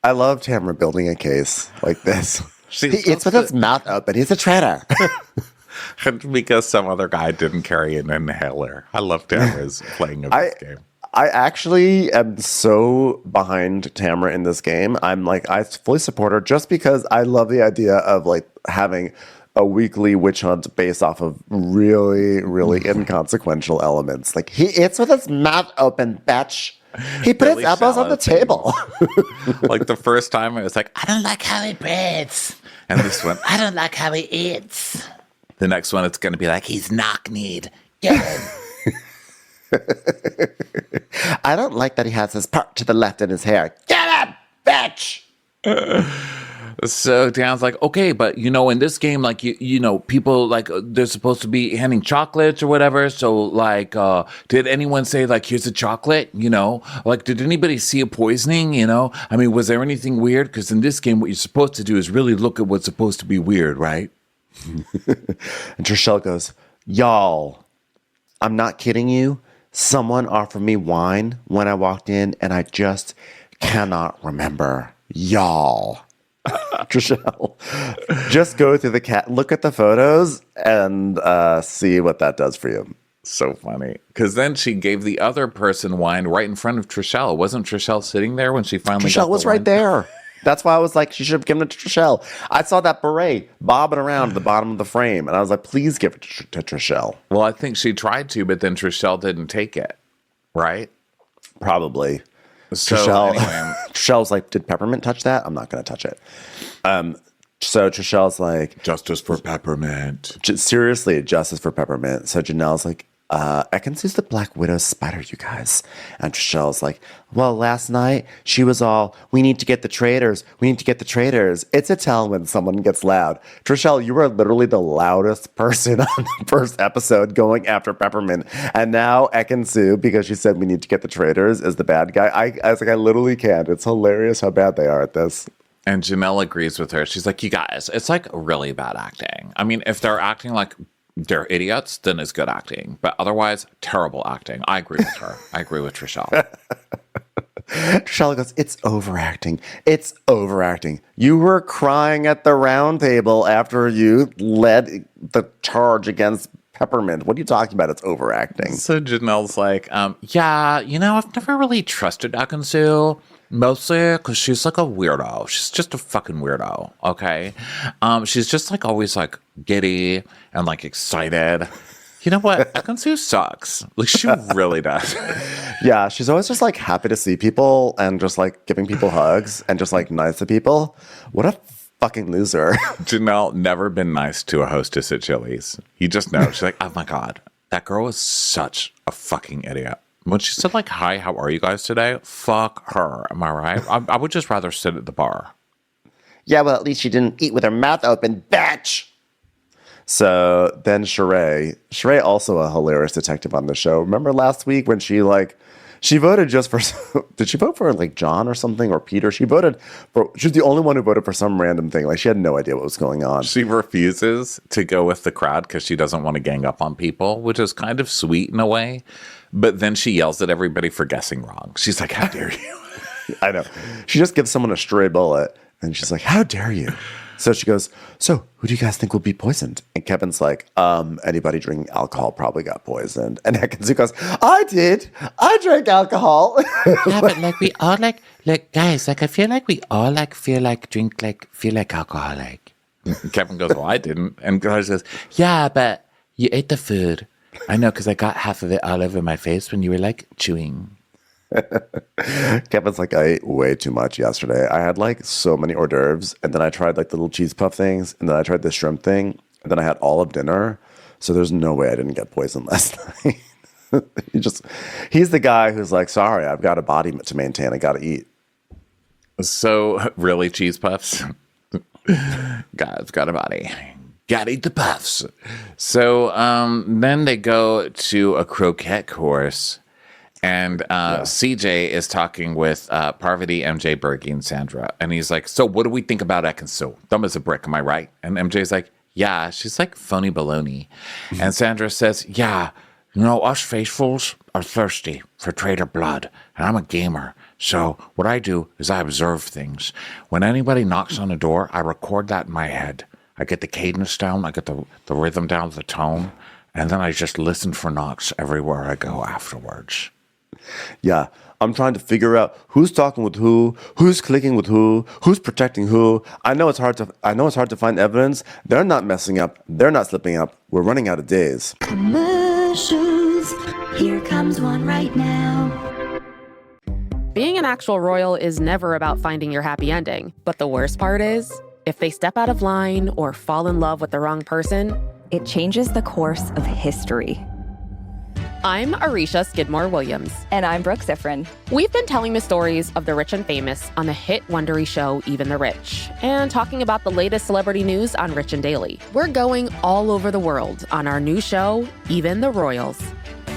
I love Tamara building a case like this. He eats with his mouth open. He's a traitor. Because some other guy didn't carry an inhaler. I love Tamara's playing of this game. I actually am so behind Tamara in this game. I fully support her just because I love the idea of having a weekly witch hunt based off of really, really inconsequential elements. He eats with his mouth open, bitch. He put his elbows on the table. The first time it was I don't like how he breathes. And this one, I don't like how he eats. The next one, it's going to be he's knock-kneed. Get him. I don't like that he has his part to the left in his hair. Get him, bitch. So Dan's okay, but in this game, people they're supposed to be handing chocolates or whatever. So did anyone say here's a chocolate? Did anybody see a poisoning? I mean, was there anything weird? Because in this game, what you're supposed to do is really look at what's supposed to be weird, right? And Trishelle goes, y'all, I'm not kidding you. someone offered me wine when I walked in, and I just cannot remember. Y'all. Trishelle, just go through look at the photos and see what that does for you. So funny. Because then she gave the other person wine right in front of Trishelle. Wasn't Trishelle sitting there when she finally got Trishelle was right there. That's why I was like, she should have given it to Trishelle. I saw that beret bobbing around at the bottom of the frame, and I was like, please give it to Trishelle. Well, I think she tried to, but then Trishelle didn't take it, right? Probably. So anyway. Trichelle's like, did Peppermint touch that? I'm not going to touch it. So Trichelle's like, justice for Peppermint. Seriously, justice for Peppermint. So Janelle's like, Ekin-Su's the Black Widow's spider, you guys. And Trichelle's like, well, last night she was all, we need to get the traitors. We need to get the traitors. It's a tell when someone gets loud. Trishelle, you were literally the loudest person on the first episode going after Peppermint. And now Ekin-Su, because she said we need to get the traitors, is the bad guy. I was like, I literally can't. It's hilarious how bad they are at this. And Janelle agrees with her. She's like, you guys, it's like really bad acting. I mean, if they're acting like they're idiots, then it's good acting. But otherwise, terrible acting. I agree with her. I agree with Trishelle. Trishelle goes, it's overacting. It's overacting. You were crying at the round table after you led the charge against Peppermint. What are you talking about? It's overacting. So Janelle's like, yeah, I've never really trusted Ekin-Su. Mostly because she's like a weirdo. She's just a fucking weirdo, okay? She's just like always like giddy and like excited. You know what? Ekin-Su sucks. Like she really does. Yeah, she's always just like happy to see people and just like giving people hugs and just like nice to people. What a fucking loser. Janelle never been nice to a hostess at Chili's. You just know. She's like, oh my God, that girl is such a fucking idiot. When she said, like, hi, how are you guys today? Fuck her. Am I right? I would just rather sit at the bar. Yeah, well, at least she didn't eat with her mouth open, bitch. So then Sheree also a hilarious detective on the show. Remember last week when she voted just for, did she vote for like John or something or Peter? She was the only one who voted for some random thing. Like she had no idea what was going on. She refuses to go with the crowd because she doesn't want to gang up on people, which is kind of sweet in a way. But then she yells at everybody for guessing wrong. She's like, how dare you? I know. She just gives someone a stray bullet and she's like, how dare you? So she goes, so who do you guys think will be poisoned? And Kevin's like, anybody drinking alcohol probably got poisoned. And Ekin-Su goes, I did. I drank alcohol. Yeah, but like we all like guys, like I feel like we all like feel like alcohol like. Kevin goes, well, I didn't. And Garage says, yeah, but you ate the food. I know, because I got half of it all over my face when you were like chewing. Kevin's like, I ate way too much yesterday. I had like so many hors d'oeuvres, and then I tried like the little cheese puff things, and then I tried the shrimp thing, and then I had all of dinner. So there's no way I didn't get poisoned last night. He's the guy who's like, sorry, I've got a body to maintain. I got to eat. so really cheese puffs? God's got a body. Gotta eat the puffs. So then they go to a croquette course, and CJ is talking with Parvati, MJ, Bergie, and Sandra. And he's like, so what do we think about Ekin-Su? Dumb as a brick, am I right? And MJ's like, yeah, she's like phony baloney. And Sandra says, yeah, us faithfuls are thirsty for traitor blood, and I'm a gamer. So what I do is I observe things. When anybody knocks on the door, I record that in my head. I get the cadence down, I get the rhythm down, the tone, and then I just listen for knocks everywhere I go afterwards. Yeah, I'm trying to figure out who's talking with who's clicking with who's protecting who. I know it's hard to find evidence. They're not messing up. They're not slipping up. We're running out of days. Commercials. Here comes one right now. Being an actual royal is never about finding your happy ending. But the worst part is, if they step out of line or fall in love with the wrong person, it changes the course of history. I'm Arisha Skidmore-Williams. And I'm Brooke Ziffrin. We've been telling the stories of the rich and famous on the hit Wondery show Even the Rich, and talking about the latest celebrity news on Rich and Daily. We're going all over the world on our new show, Even the Royals.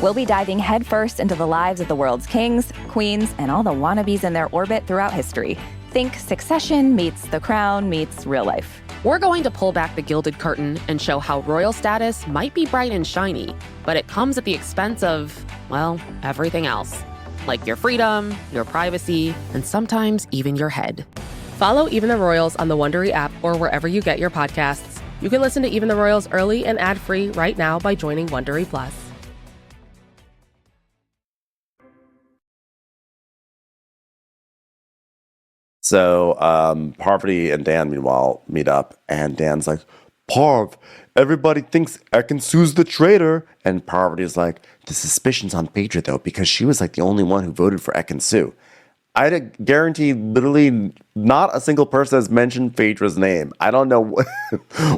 We'll be diving headfirst into the lives of the world's kings, queens, and all the wannabes in their orbit throughout history. Think Succession meets The Crown meets real life. We're going to pull back the gilded curtain and show how royal status might be bright and shiny, but it comes at the expense of, well, everything else. Like your freedom, your privacy, and sometimes even your head. Follow Even the Royals on the Wondery app or wherever you get your podcasts. You can listen to Even the Royals early and ad-free right now by joining Wondery Plus. So Parvati and Dan, meanwhile, meet up, and Dan's like, Parv, everybody thinks Ekin-Su's the traitor. And Parvati's like, the suspicion's on Phaedra, though, because she was like the only one who voted for Ekin-Su. I guarantee literally not a single person has mentioned Phaedra's name. I don't know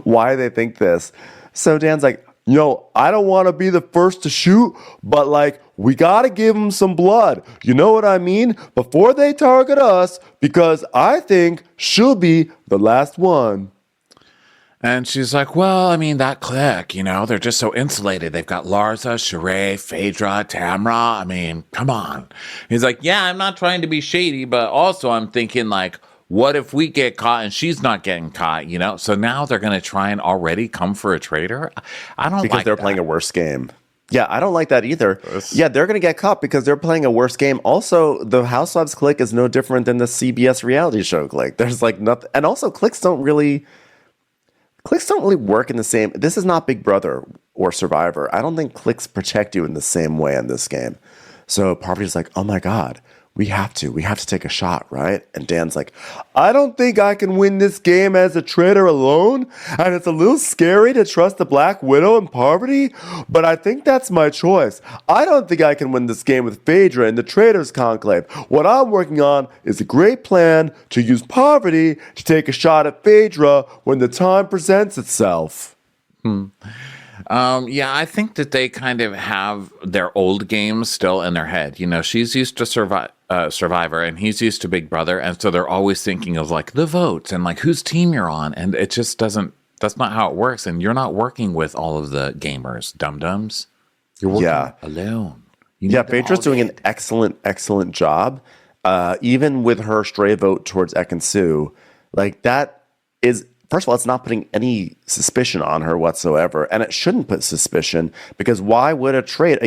why they think this. So Dan's like, I don't want to be the first to shoot, but like, we got to give them some blood. You know what I mean? Before they target us, because I think she'll be the last one. And she's like, well, I mean, that clique, they're just so insulated. They've got Larsa, Sheree, Phaedra, Tamra. I mean, come on. He's like, yeah, I'm not trying to be shady, but also I'm thinking like, what if we get caught and she's not getting caught, So now they're going to try and already come for a traitor? I don't like that. Because they're playing a worse game. Yeah, I don't like that either. Yeah, they're going to get caught because they're playing a worse game. Also, the Housewives clique is no different than the CBS reality show clique. There's like nothing. And also, cliques don't really work in the same. This is not Big Brother or Survivor. I don't think cliques protect you in the same way in this game. So Parvati's like, oh my God, we have to take a shot, right? And Dan's like, I don't think I can win this game as a traitor alone. And it's a little scary to trust the Black Widow and Parvati, but I think that's my choice. I don't think I can win this game with Phaedra in the Traitors Conclave. What I'm working on is a great plan to use Parvati to take a shot at Phaedra when the time presents itself. Yeah, I think that they kind of have their old games still in their head. She's used to Survivor and he's used to Big Brother. And so they're always thinking of like the votes and like whose team you're on. And it just that's not how it works. And you're not working with all of the gamers, dum-dums. You're working alone. Phaedra's doing an excellent job. Even with her stray vote towards Ekin-Su, like that is... First of all, it's not putting any suspicion on her whatsoever, and it shouldn't put suspicion because why would a traitor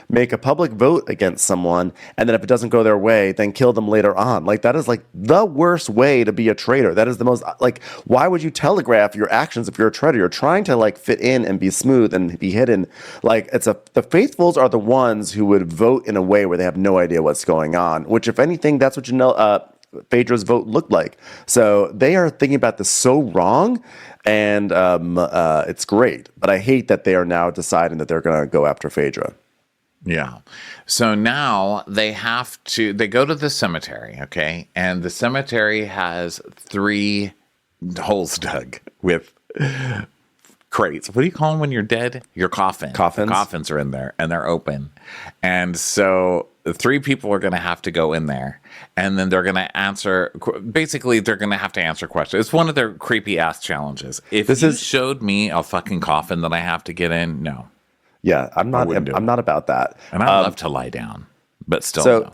make a public vote against someone and then if it doesn't go their way, then kill them later on? Like that is like the worst way to be a traitor. That is the most like why would you telegraph your actions if you're a traitor? You're trying to like fit in and be smooth and be hidden. Like the faithfuls are the ones who would vote in a way where they have no idea what's going on. Which, if anything, that's what Phaedra's vote looked like. So they are thinking about this so wrong, and it's great. But I hate that they are now deciding that they're going to go after Phaedra. Yeah. So now they go to the cemetery, okay? And the cemetery has 3 holes dug with crates. What do you call them when you're dead? Your coffin. Coffins. The coffins are in there, and they're open. And so 3 people are going to have to go in there, and then they're going to answer. Basically, they're going to have to answer questions. It's one of their creepy ass challenges. If you showed me a fucking coffin that I have to get in, no. Yeah, I'm not about that. And I love to lie down, but still. So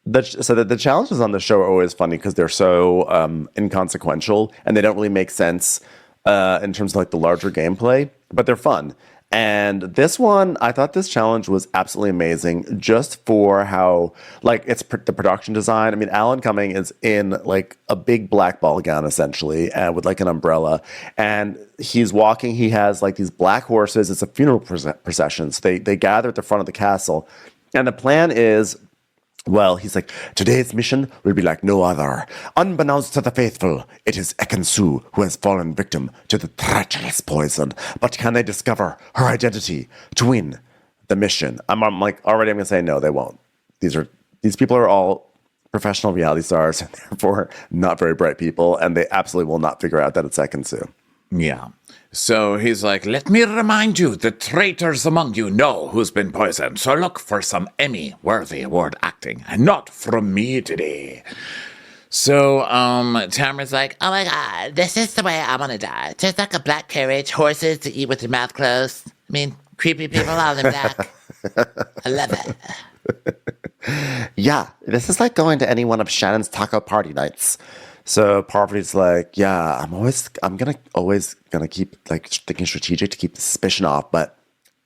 the challenges on the show are always funny because they're so inconsequential and they don't really make sense in terms of like the larger gameplay, but they're fun. And this one, I thought this challenge was absolutely amazing just for how, like, it's the production design. I mean, Alan Cumming is in, like, a big black ball gown, essentially, with, like, an umbrella. And he's walking. He has, like, these black horses. It's a funeral procession. So they gather at the front of the castle. And the plan is... Well, he's like, today's mission will be like no other. Unbeknownst to the faithful, it is Ekin-Su who has fallen victim to the treacherous poison. But can they discover her identity to win the mission? I'm like, already I'm going to say no, they won't. These people are all professional reality stars, and therefore not very bright people, and they absolutely will not figure out that it's Ekin-Su. Yeah. So he's like, let me remind you, the traitors among you know who's been poisoned. So look for some Emmy-worthy award acting, and not from me today. So Tamara's like, oh my God, this is the way I want to die. Just like a black carriage, horses to eat with your mouth closed. I mean, creepy people all in black. I love it. Yeah, this is like going to any one of Shannon's taco party nights. So Parvati's like, yeah, I'm gonna always gonna keep like thinking strategic to keep the suspicion off. But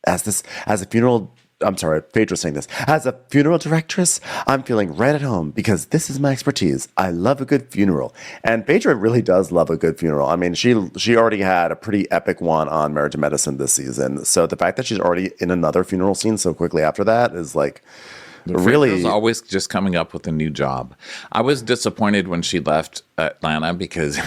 as a funeral, I'm sorry, Phaedra's saying this. As a funeral directress, I'm feeling right at home because this is my expertise. I love a good funeral. And Phaedra really does love a good funeral. I mean, she already had a pretty epic one on Married to Medicine this season. So the fact that she's already in another funeral scene so quickly after that is like really always just coming up with a new job. I was disappointed when she left Atlanta because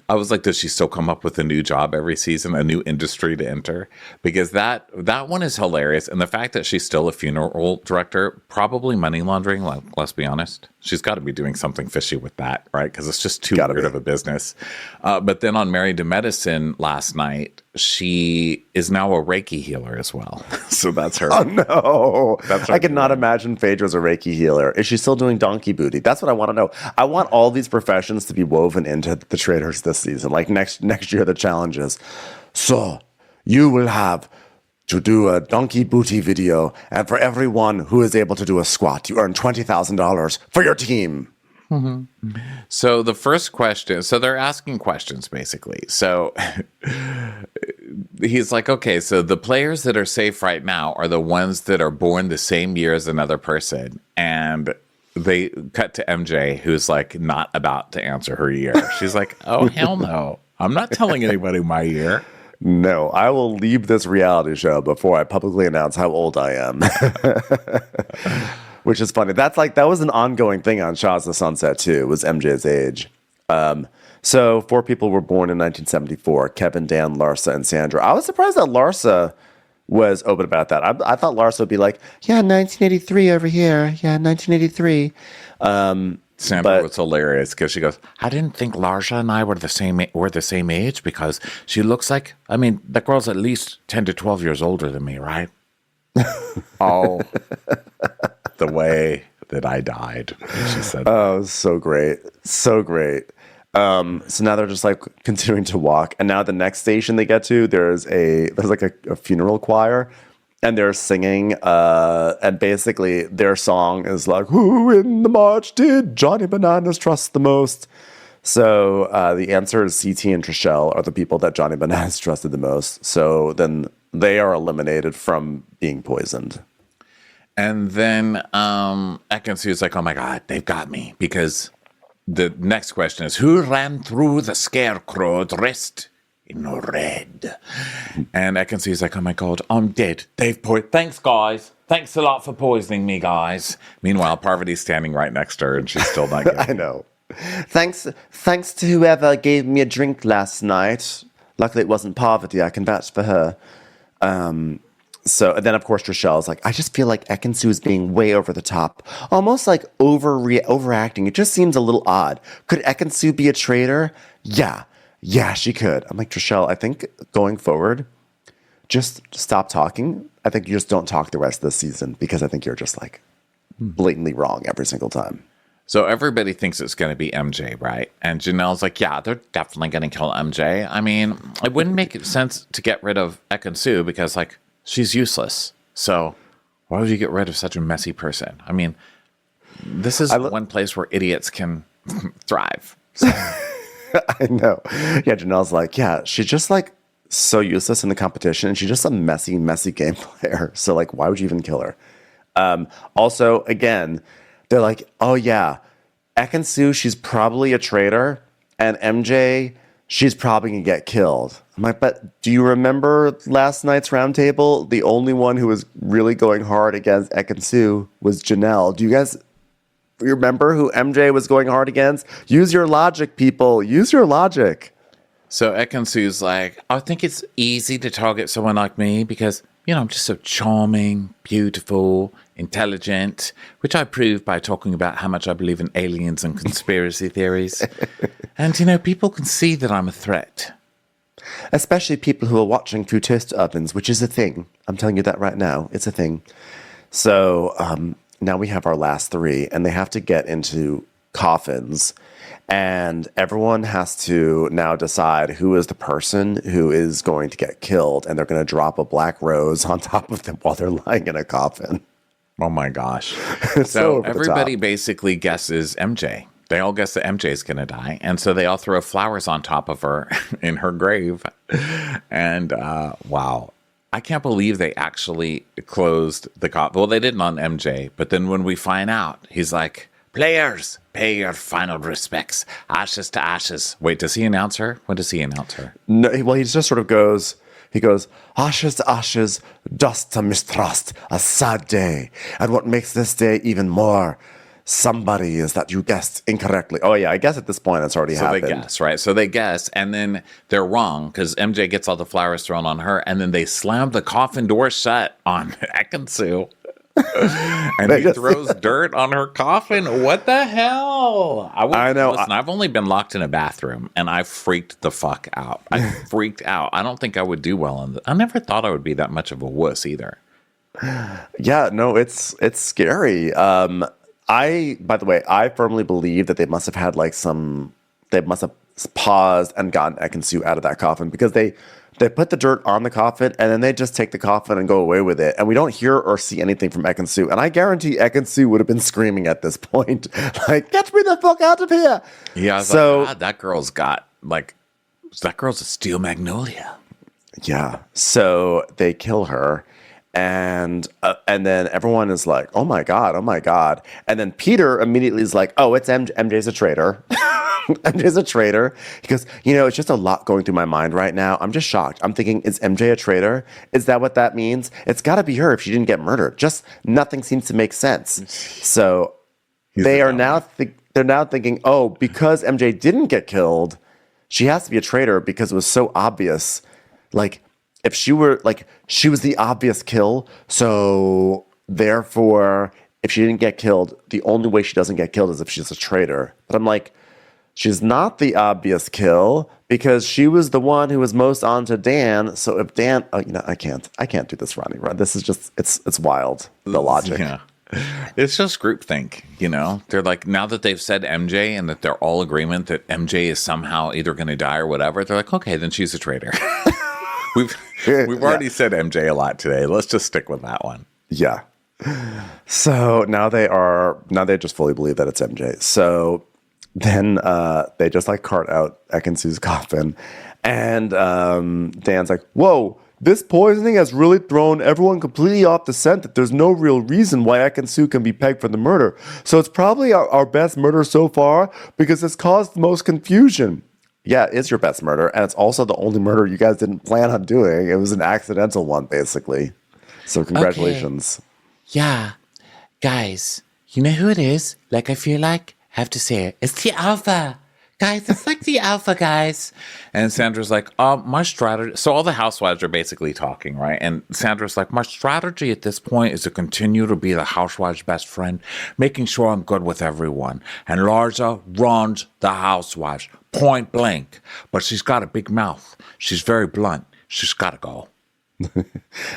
I was like, does she still come up with a new job every season, a new industry to enter? Because that one is hilarious. And the fact that she's still a funeral director, probably money laundering, like, let's be honest. She's got to be doing something fishy with that, right? Because it's just too weird of a business. But then on Married to Medicine last night, she is now a Reiki healer as well. So that's her. Oh, no. I could not imagine Phaedra's a Reiki healer. Is she still doing donkey booty? That's what I want to know. I want all these professions to be woven into the Traitors this season. Like next year, the challenge is, so you will have to do a donkey booty video, and for everyone who is able to do a squat, you earn $20,000 for your team. Mm-hmm. So the first question, so they're asking questions basically. So he's like, okay, so the players that are safe right now are the ones that are born the same year as another person. And they cut to MJ, who's like not about to answer her year. She's like, oh, hell no. I'm not telling anybody my year. No, I will leave this reality show before I publicly announce how old I am. Which is funny. That was an ongoing thing on Shaw's The Sunset too, was MJ's age. So 4 people were born in 1974, Kevin, Dan, Larsa, and Sandra. I was surprised that Larsa was open about that. I thought Larsa would be like, yeah, 1983 over here. Yeah, 1983. Sandra was hilarious because she goes, I didn't think Larsa and I were the same age because she looks like, I mean, the girl's at least 10 to 12 years older than me, right? Oh, the way that I died when she said that. Oh, so great. So great. So now they're just like continuing to walk. And now the next station they get to, there's like a funeral choir. And they're singing, and basically their song is like, who in the march did Johnny Bananas trust the most? So the answer is CT and Trishelle are the people that Johnny Bananas trusted the most. So then they are eliminated from being poisoned. And then Ekansu's like, oh my God, they've got me. Because the next question is, who ran through the scarecrow dressed in red? And Ekansu's like, oh my God, I'm dead. Thanks, guys. Thanks a lot for poisoning me, guys. Meanwhile, Parvati's standing right next to her, and she's still not getting I know. Thanks to whoever gave me a drink last night. Luckily, it wasn't Parvati. I can vouch for her. So and then, of course, Trishelle's like, I just feel like Ekansu is being way over the top, almost like overacting. It just seems a little odd. Could Ekansu be a traitor? Yeah, she could. I'm like, Trishelle, I think going forward, just stop talking. I think you just don't talk the rest of the season because I think you're just like blatantly wrong every single time. So everybody thinks it's going to be MJ, right? And Janelle's like, yeah, they're definitely going to kill MJ. I mean, it wouldn't make sense to get rid of Ekansu because, like, she's useless. So why would you get rid of such a messy person? I mean, this is one place where idiots can thrive. So. I know. Yeah, Janelle's like, yeah, she's just like so useless in the competition, and she's just a messy game player. So like, why would you even kill her? Also, again, they're like, oh yeah, Ekansu, she's probably a traitor, and MJ, she's probably gonna get killed. I'm like, but do you remember last night's roundtable? The only one who was really going hard against Ekansu was Janelle. Do you guys remember who MJ was going hard against? Use your logic, people. Use your logic. So Ekansu's like, I think it's easy to target someone like me because, you know, I'm just so charming, beautiful, intelligent, which I prove by talking about how much I believe in aliens and conspiracy theories. And, you know, people can see that I'm a threat. Especially people who are watching through toaster ovens, which is a thing. I'm telling you that right now. It's a thing. So, now we have our last 3, and they have to get into coffins, and everyone has to now decide who is the person who is going to get killed, and they're going to drop a black rose on top of them while they're lying in a coffin. Oh my gosh. So everybody basically guesses MJ. They all guess that MJ's going to die. And so they all throw flowers on top of her in her grave. And wow. I can't believe they actually closed the coffin. Well, they didn't on MJ. But then when we find out, he's like, players, pay your final respects. Ashes to ashes. Wait, does he announce her? When does he announce her? No, well, he just sort of goes, ashes to ashes, dust to mistrust, a sad day. And what makes this day even more somebody is that you guessed incorrectly. Oh, yeah, I guess at this point it's already happened. So they guess, right? So they guess, and then they're wrong because MJ gets all the flowers thrown on her, and then they slam the coffin door shut on Ekansu. And he throws dirt on her coffin. What the hell? I know. Listen, I've only been locked in a bathroom, and I freaked the fuck out. I freaked out. I don't think I would do well in I never thought I would be that much of a wuss either. Yeah, no, it's scary. By the way, I firmly believe that they must have had they must have paused and gotten Ekansu out of that coffin because they put the dirt on the coffin and then they just take the coffin and go away with it. And we don't hear or see anything from Ekansu. And I guarantee Ekansu would have been screaming at this point, like, get me the fuck out of here. Yeah, so God, that girl's a steel magnolia. Yeah. So they kill her. And then everyone is like, oh my God. And then Peter immediately is like, oh, it's MJ's a traitor. MJ's a traitor. He goes, it's just a lot going through my mind right now. I'm just shocked. I'm thinking, is MJ a traitor? Is that what that means? It's got to be her if she didn't get murdered. Just nothing seems to make sense. So they're now thinking, oh, because MJ didn't get killed, she has to be a traitor because it was so obvious. Like, if she were, she was the obvious kill, so therefore, if she didn't get killed, the only way she doesn't get killed is if she's a traitor. But I'm like, she's not the obvious kill because she was the one who was most onto Dan. So if Dan, I can't do this, Ronnie. Right? This is just, it's wild, the logic. Yeah. It's just groupthink, They're like, now that they've said MJ and that they're all agreement that MJ is somehow either going to die or whatever, they're like, okay, then she's a traitor. We've already said MJ a lot today. Let's just stick with that one. Yeah. So now they just fully believe that it's MJ. So then they just cart out Ekansu's coffin. And Dan's like, whoa, this poisoning has really thrown everyone completely off the scent that there's no real reason why Ekansu can be pegged for the murder. So it's probably our best murder so far because it's caused the most confusion. Yeah, it's your best murder, and it's also the only murder you guys didn't plan on doing. It was an accidental one, basically. So congratulations. Okay. Yeah. Guys, you know who it is? I feel like, I have to say it. It's the Alpha. Guys, it's the Alpha, guys. And Sandra's like, my strategy. So all the housewives are basically talking, right? And Sandra's like, my strategy at this point is to continue to be the housewives' best friend, making sure I'm good with everyone. And Larsa runs the housewives, point blank. But she's got a big mouth. She's very blunt. She's got to go.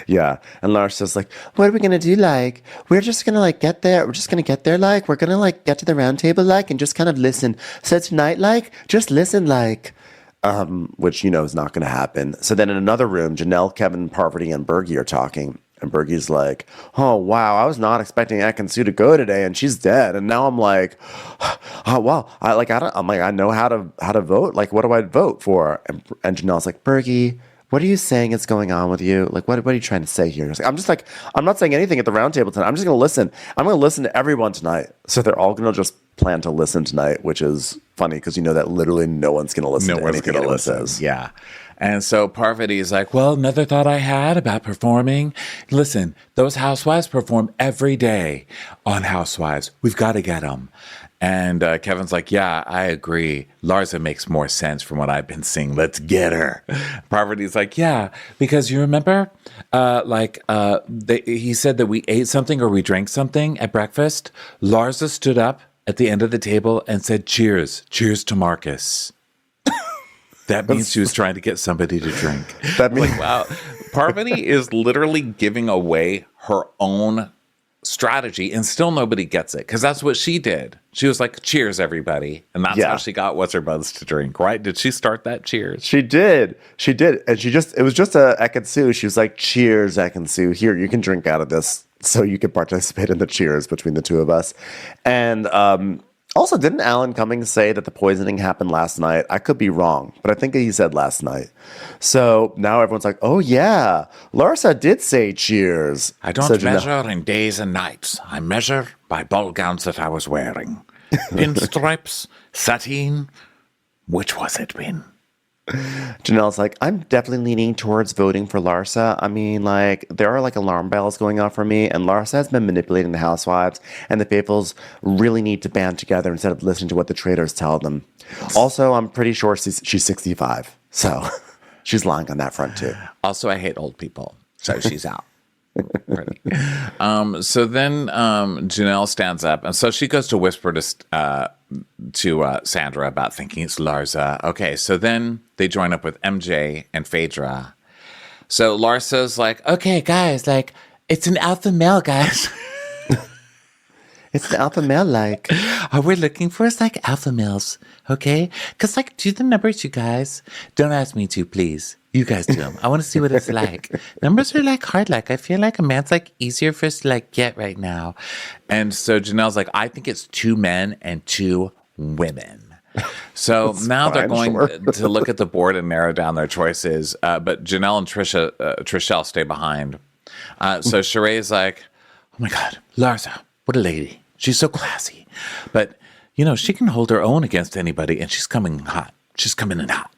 Yeah. And Larsa's like, what are we going to do? We're just going to get there. We're just going to get there. We're going to get to the round table and just kind of listen. So tonight, just listen which, is not going to happen. So then in another room, Janelle, Kevin, Parvati, and Bergie are talking. And Bergie's like, oh, wow, I was not expecting Ekansu to go today, and she's dead. And now I'm like, oh, wow, I know how to vote. What do I vote for? And Janelle's like, Bergie, what are you saying is going on with you? What are you trying to say here? I'm not saying anything at the round table tonight. I'm just going to listen. I'm going to listen to everyone tonight. So they're all going to just plan to listen tonight, which is funny because that literally no one's going to listen to anything anyone says. Yeah. And so Parvati is like, well, another thought I had about performing. Listen, those housewives perform every day on Housewives. We've got to get them. And Kevin's like, yeah, I agree. Larsa makes more sense from what I've been seeing. Let's get her. Parvati's like, yeah, because you remember, he said that we ate something or we drank something at breakfast. Larsa stood up at the end of the table and said, cheers. Cheers to Marcus. That means she was trying to get somebody to drink. That means wow. Parvati is literally giving away her own strategy, and still nobody gets it because that's what she did. She was like, "Cheers, everybody," and that's how she got what's her buzz to drink. Right? Did she start that? Cheers. She did, and it was just a Ekansu. She was like, "Cheers, Ekansu. Here, you can drink out of this, so you can participate in the cheers between the two of us." And Also, didn't Alan Cummings say that the poisoning happened last night? I could be wrong, but I think he said last night. So now everyone's like, oh yeah, Larsa did say cheers. I don't measure in days and nights. I measure by ball gowns that I was wearing. Pinstripes, sateen. Which was it, Pin? Janelle's like, I'm definitely leaning towards voting for Larsa. I mean, like, there are like alarm bells going off for me, and Larsa has been manipulating the housewives, and the faithfuls really need to band together instead of listening to what the traitors tell them. Also, I'm pretty sure she's 65, so she's lying on that front too. Also, I hate old people, so she's out. So then Janelle stands up, and so she goes to whisper to Sandra about thinking it's Larsa. Okay, so then they join up with MJ and Phaedra. So Larsa's like, okay, guys, like, it's an alpha male, guys. It's an alpha male, like. All we're looking for is, like, alpha males, okay? Because, like, do the numbers, you guys. Don't ask me to, please. You guys do them. I want to see what it's like. Numbers are, like, hard, like. I feel like a man's, like, easier for us to, like, get right now. And so Janelle's like, I think it's 2 men and 2 women. So now they're going to look at the board and narrow down their choices. But Janelle and Trishelle stay behind. So Sheree's like, oh my God, Larsa, what a lady. She's so classy. But, you know, she can hold her own against anybody, and she's coming hot. She's coming in hot.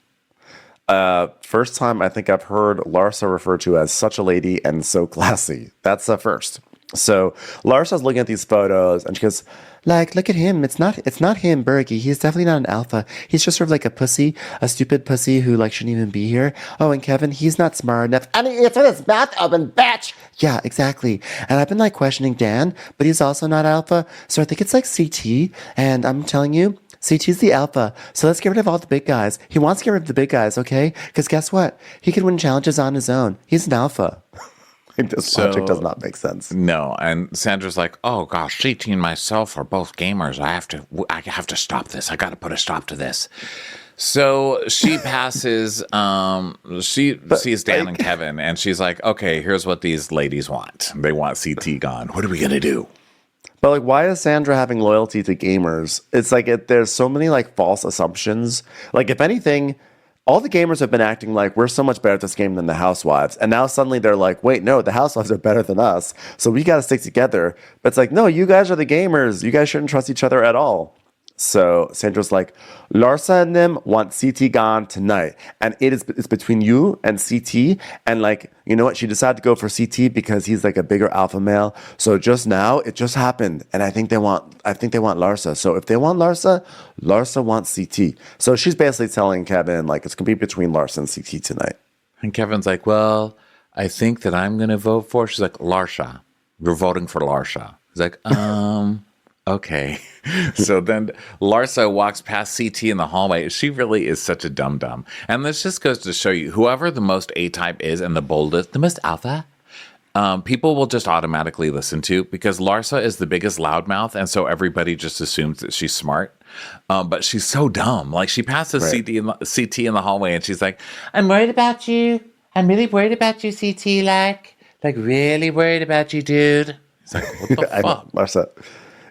First time I think I've heard Larsa referred to as such a lady and so classy. That's the first. So Larsa's looking at these photos and she goes, like, look at him. It's not him, Bergie. He's definitely not an alpha. He's just sort of like a pussy, a stupid pussy who like shouldn't even be here. Oh, and Kevin, he's not smart enough. I mean, it's with his mouth open, bitch. Yeah, exactly. And I've been like questioning Dan, but he's also not alpha. So I think it's like CT. And I'm telling you, CT's the alpha. So let's get rid of all the big guys. He wants to get rid of the big guys, okay? Because guess what? He can win challenges on his own. He's an alpha. This logic does not make sense. No, and Sandra's like, "Oh gosh, CT and myself are both gamers. I have to stop this. I got to put a stop to this." So she passes. She sees Dan and Kevin, and she's like, "Okay, here's what these ladies want. They want CT gone. What are we gonna do?" But like, why is Sandra having loyalty to gamers? It's like there's so many like false assumptions. Like, if anything, all the gamers have been acting like we're so much better at this game than the housewives. And now suddenly they're like, wait, no, the housewives are better than us. So we got to stick together. But it's like, no, you guys are the gamers. You guys shouldn't trust each other at all. So Sandra's like, Larsa and them want CT gone tonight. And it's between you and CT. And like, you know what? She decided to go for CT because he's like a bigger alpha male. So just now, it just happened. And I think they want Larsa. So if they want Larsa, Larsa wants CT. So she's basically telling Kevin, like, it's going to be between Larsa and CT tonight. And Kevin's like, well, I think that I'm going to vote for. She's like, Larsa. You're voting for Larsa. He's like, okay. So then Larsa walks past CT in the hallway. She really is such a dum-dum. And this just goes to show you, whoever the most A-type is and the boldest, the most alpha, people will just automatically listen to, because Larsa is the biggest loudmouth, and so everybody just assumes that she's smart. But she's so dumb. Like, she passes CT in the hallway, and she's like, I'm worried about you. I'm really worried about you, CT, like really worried about you, dude. It's like, what the fuck? Know, Larsa.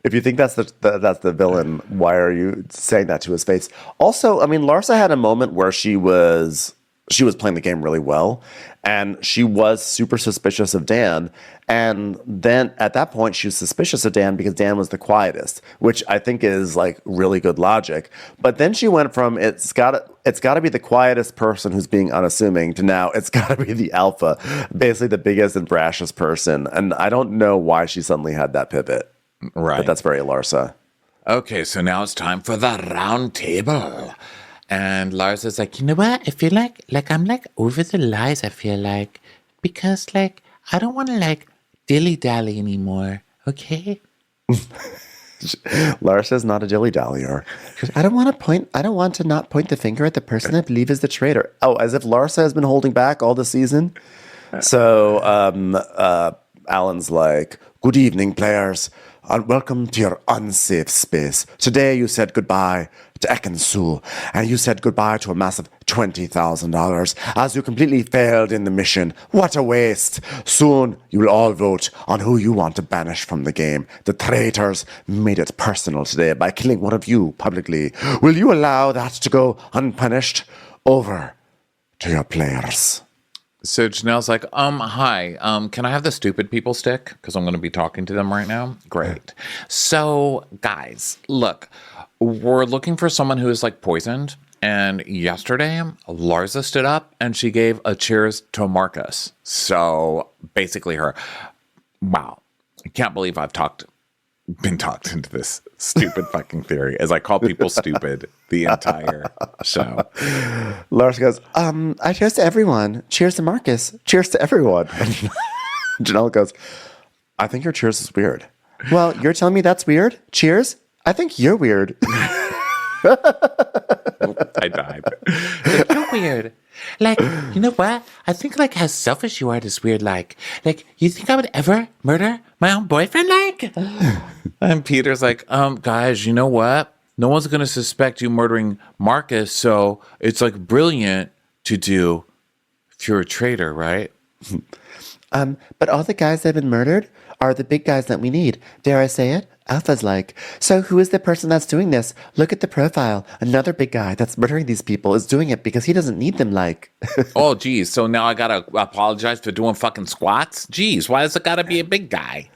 If you think that's the villain, why are you saying that to his face? Also, I mean, Larsa had a moment where she was playing the game really well, and she was super suspicious of Dan. And then at that point, she was suspicious of Dan because Dan was the quietest, which I think is like really good logic. But then she went from it's got to be the quietest person who's being unassuming to now it's got to be the alpha, basically the biggest and brashest person. And I don't know why she suddenly had that pivot. Right. But that's very Larsa. Okay, so now it's time for the round table. And Larsa's like, you know what? I feel like I'm like over the lies, I feel like. Because like I don't want to like dilly-dally anymore, okay? Larsa's not a dilly-dallyer. I don't want to not point the finger at the person I believe is the traitor. Oh, as if Larsa has been holding back all the season. So Alan's like, good evening, players. welcome to your unsafe space. Today you said goodbye to Ekansu, and you said goodbye to a massive $20,000 as you completely failed in the mission. What a waste. Soon you will all vote on who you want to banish from the game. The traitors made it personal today by killing one of you publicly. Will you allow that to go unpunished? Over to your players. So Janelle's like, hi, can I have the stupid people stick? Because I'm going to be talking to them right now. Great. So, guys, look, we're looking for someone who is like poisoned. And yesterday, Larsa stood up and she gave a cheers to Marcus. So basically her, wow, I can't believe I've been talked into this stupid fucking theory as I call people stupid the entire show. Larsa goes, I cheers to everyone. Cheers to Marcus. Cheers to everyone. Janelle goes, I think your cheers is weird. Well, you're telling me that's weird? Cheers? I think you're weird. I died. Like, you're weird. Like, you know what? I think like how selfish you are is weird. Like you think I would ever murder my own boyfriend? Like, and Peter's like, guys, you know what? No one's gonna suspect you murdering Marcus, so it's like brilliant to do if you're a traitor, right? But all the guys that have been murdered are the big guys that we need. Dare I say it? Alpha's like, so who is the person that's doing this? Look at the profile. Another big guy that's murdering these people is doing it because he doesn't need them, like. Oh, geez. So now I gotta apologize for doing fucking squats? Geez, why does it gotta be a big guy?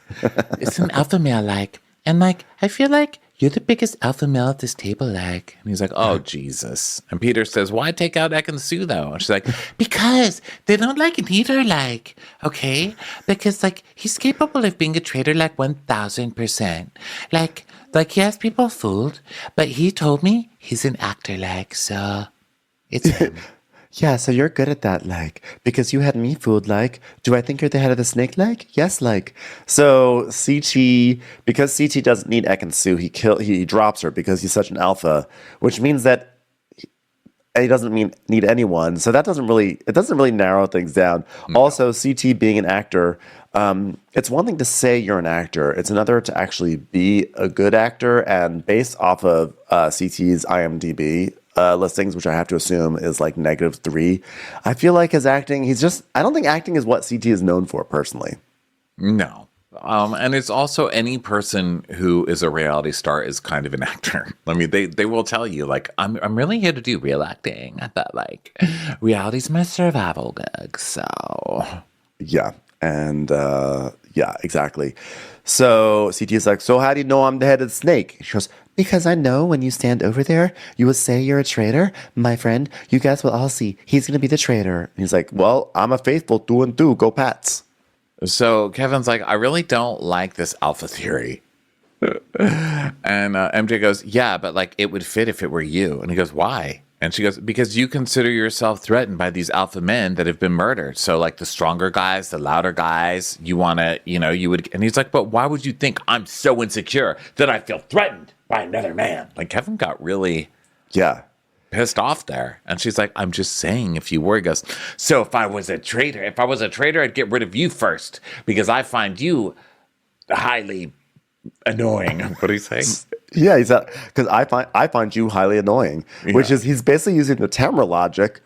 It's an alpha male, like. And like, I feel like you're the biggest alpha male at this table, like. And he's like, oh, Jesus. And Peter says, why take out Ekansu, though? And she's like, because they don't like neither, like, okay? Because, like, he's capable of being a traitor, like, 1,000%. Like he has people fooled, but he told me he's an actor, like, so it's him. Yeah, so you're good at that, like, because you had me fooled, like, do I think you're the head of the snake, like? Yes, like. So because CT doesn't need Ekansu, he drops her because he's such an alpha, which means that he doesn't need anyone. So it doesn't really narrow things down. No. Also, CT being an actor, it's one thing to say you're an actor. It's another to actually be a good actor, and based off of CT's IMDb listings, which I have to assume is like -3. I feel like his acting, I don't think acting is what CT is known for personally. No. And it's also any person who is a reality star is kind of an actor. I mean, they will tell you, like, I'm really here to do real acting. But like, reality's my survival gig, so. Yeah. And yeah, exactly. So CT is like, so how do you know I'm the head of the snake? She goes, because I know when you stand over there, you will say you're a traitor. My friend, you guys will all see. He's going to be the traitor. And he's like, well, I'm a faithful 2-2. Go Pats. So Kevin's like, I really don't like this alpha theory. And MJ goes, yeah, but like it would fit if it were you. And he goes, why? And she goes, because you consider yourself threatened by these alpha men that have been murdered. So like the stronger guys, the louder guys, you want to, you would. And he's like, but why would you think I'm so insecure that I feel threatened by another man? Like Kevin got really pissed off there. And she's like, I'm just saying if you were. He goes, so if I was a traitor, I'd get rid of you first because I find you highly annoying. What do you say? Yeah, he said, because I find you highly annoying, which is he's basically using the Tamara logic.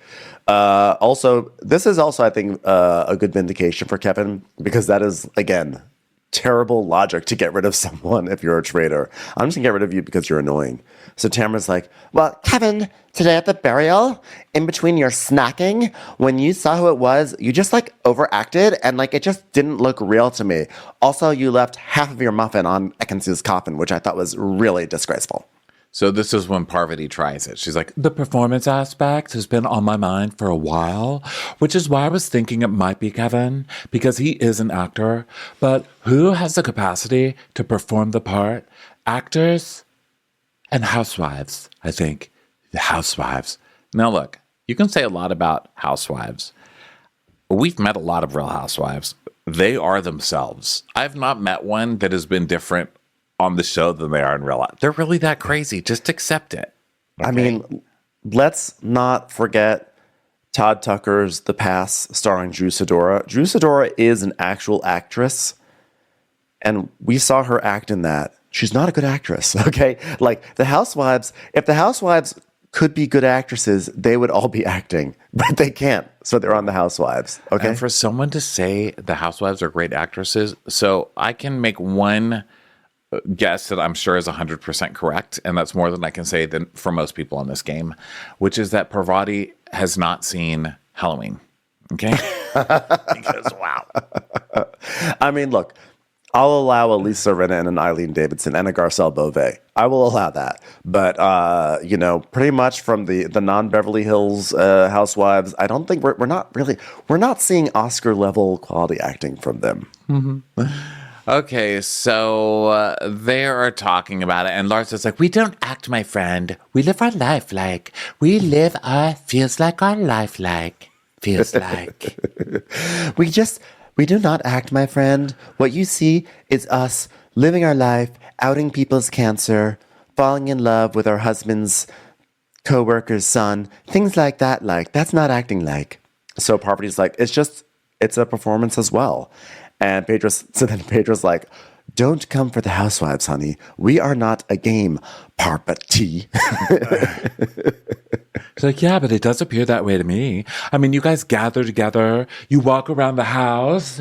Also, this is also, I think, a good vindication for Kevin because that is, again, terrible logic to get rid of someone if you're a traitor. I'm just gonna get rid of you because you're annoying. So Tamara's like, well, Kevin, today at the burial, in between your snacking, when you saw who it was, you just like overacted and like it just didn't look real to me. Also, you left half of your muffin on Ekansu's coffin, which I thought was really disgraceful. So this is when Parvati tries it. She's like, the performance aspect has been on my mind for a while, which is why I was thinking it might be Kevin, because he is an actor. But who has the capacity to perform the part? Actors and housewives, I think. The housewives. Now look, you can say a lot about housewives. We've met a lot of Real Housewives. They are themselves. I've not met one that has been different on the show than they are in real life. They're really that crazy. Just accept it. Okay? I mean, let's not forget Todd Tucker's The Pass starring Drew Sidora. Drew Sidora is an actual actress. And we saw her act in that. She's not a good actress, okay? Like the Housewives, if the Housewives could be good actresses, they would all be acting, but they can't. So they're on the Housewives, okay? And for someone to say the Housewives are great actresses, so I can make one guess that I'm sure is 100% correct, and that's more than I can say than for most people in this game, which is that Parvati has not seen Halloween. Okay? Because, wow. I mean, look, I'll allow a Lisa Rinna and an Eileen Davidson and a Garcelle Beauvais. I will allow that. But, pretty much from the non-Beverly Hills Housewives, I don't think we're not seeing Oscar-level quality acting from them. Mm-hmm. Okay, so they are talking about it, and Larsa's like, we don't act, my friend. We live our life like. We live our feels like our life like. Feels like. We do not act, my friend. What you see is us living our life, outing people's cancer, falling in love with our husband's co-worker's son, things like that. Like, that's not acting like. So Parvati's like, it's a performance as well. And then Pedro's like, don't come for the Housewives, honey. We are not a game, Parvati. It's like, yeah, but it does appear that way to me. I mean, you guys gather together, you walk around the house,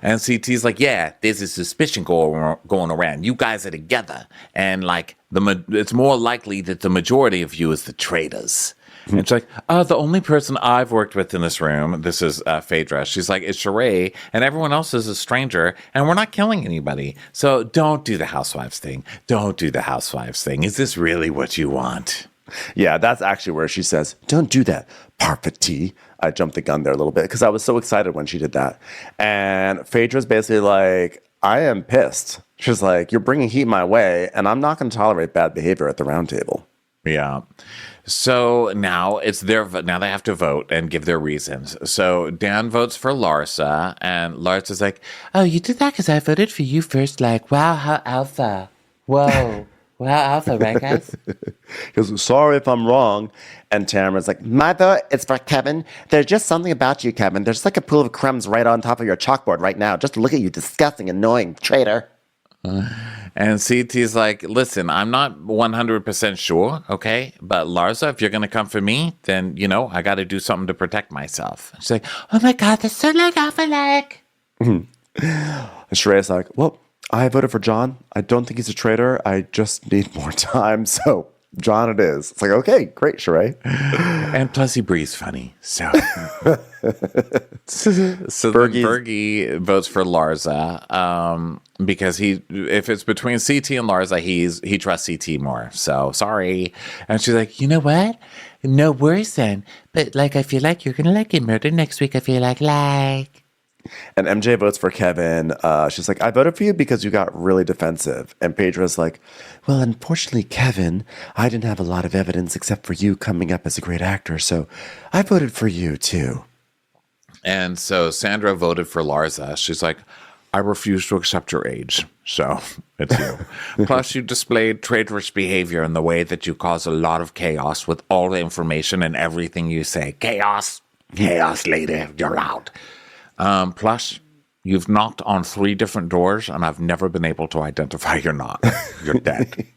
and CT's like, yeah, there's a suspicion going around. You guys are together, and like it's more likely that the majority of you is the traitors. And it's like, the only person I've worked with in this room, this is Phaedra. She's like, it's Sheree, and everyone else is a stranger, and we're not killing anybody. So don't do the Housewives thing. Don't do the Housewives thing. Is this really what you want? Yeah, that's actually where she says, don't do that, Parvati. I jumped the gun there a little bit because I was so excited when she did that. And Phaedra's basically like, I am pissed. She's like, you're bringing heat my way, and I'm not going to tolerate bad behavior at the round table. Yeah. So now it's now they have to vote and give their reasons. So Dan votes for Larsa, and Larsa's like, oh, you did that because I voted for you first. Like, wow, how alpha. Whoa. Wow, alpha, right, guys? He goes, sorry if I'm wrong. And Tamara's like, my vote is for Kevin. There's just something about you, Kevin. There's like a pool of crumbs right on top of your chalkboard right now. Just look at you, disgusting, annoying traitor. And CT's like, listen, I'm not 100% sure, okay? But Larsa, if you're going to come for me, then, I got to do something to protect myself. She's like, oh my God, that's so like alpha-like. And Sheree's like, well, I voted for John. I don't think he's a traitor. I just need more time. So John it is. It's like, okay, great, Sheree. And plus he breathes funny. So Bergie votes for Larsa because if it's between CT and Larsa, he trusts CT more. So sorry. And she's like, you know what? No worries then. But I feel like you're going to get murdered next week. I feel like. And MJ votes for Kevin. She's like, I voted for you because you got really defensive. And Phaedra's like, well, unfortunately, Kevin, I didn't have a lot of evidence except for you coming up as a great actor. So I voted for you, too. And so Sandra voted for Larsa. She's like, I refuse to accept your age. So it's you. Plus, you displayed traitorous behavior in the way that you cause a lot of chaos with all the information and everything you say. Chaos. Chaos, lady. You're out. Plus, you've knocked on 3 different doors, and I've never been able to identify your knock. You're dead.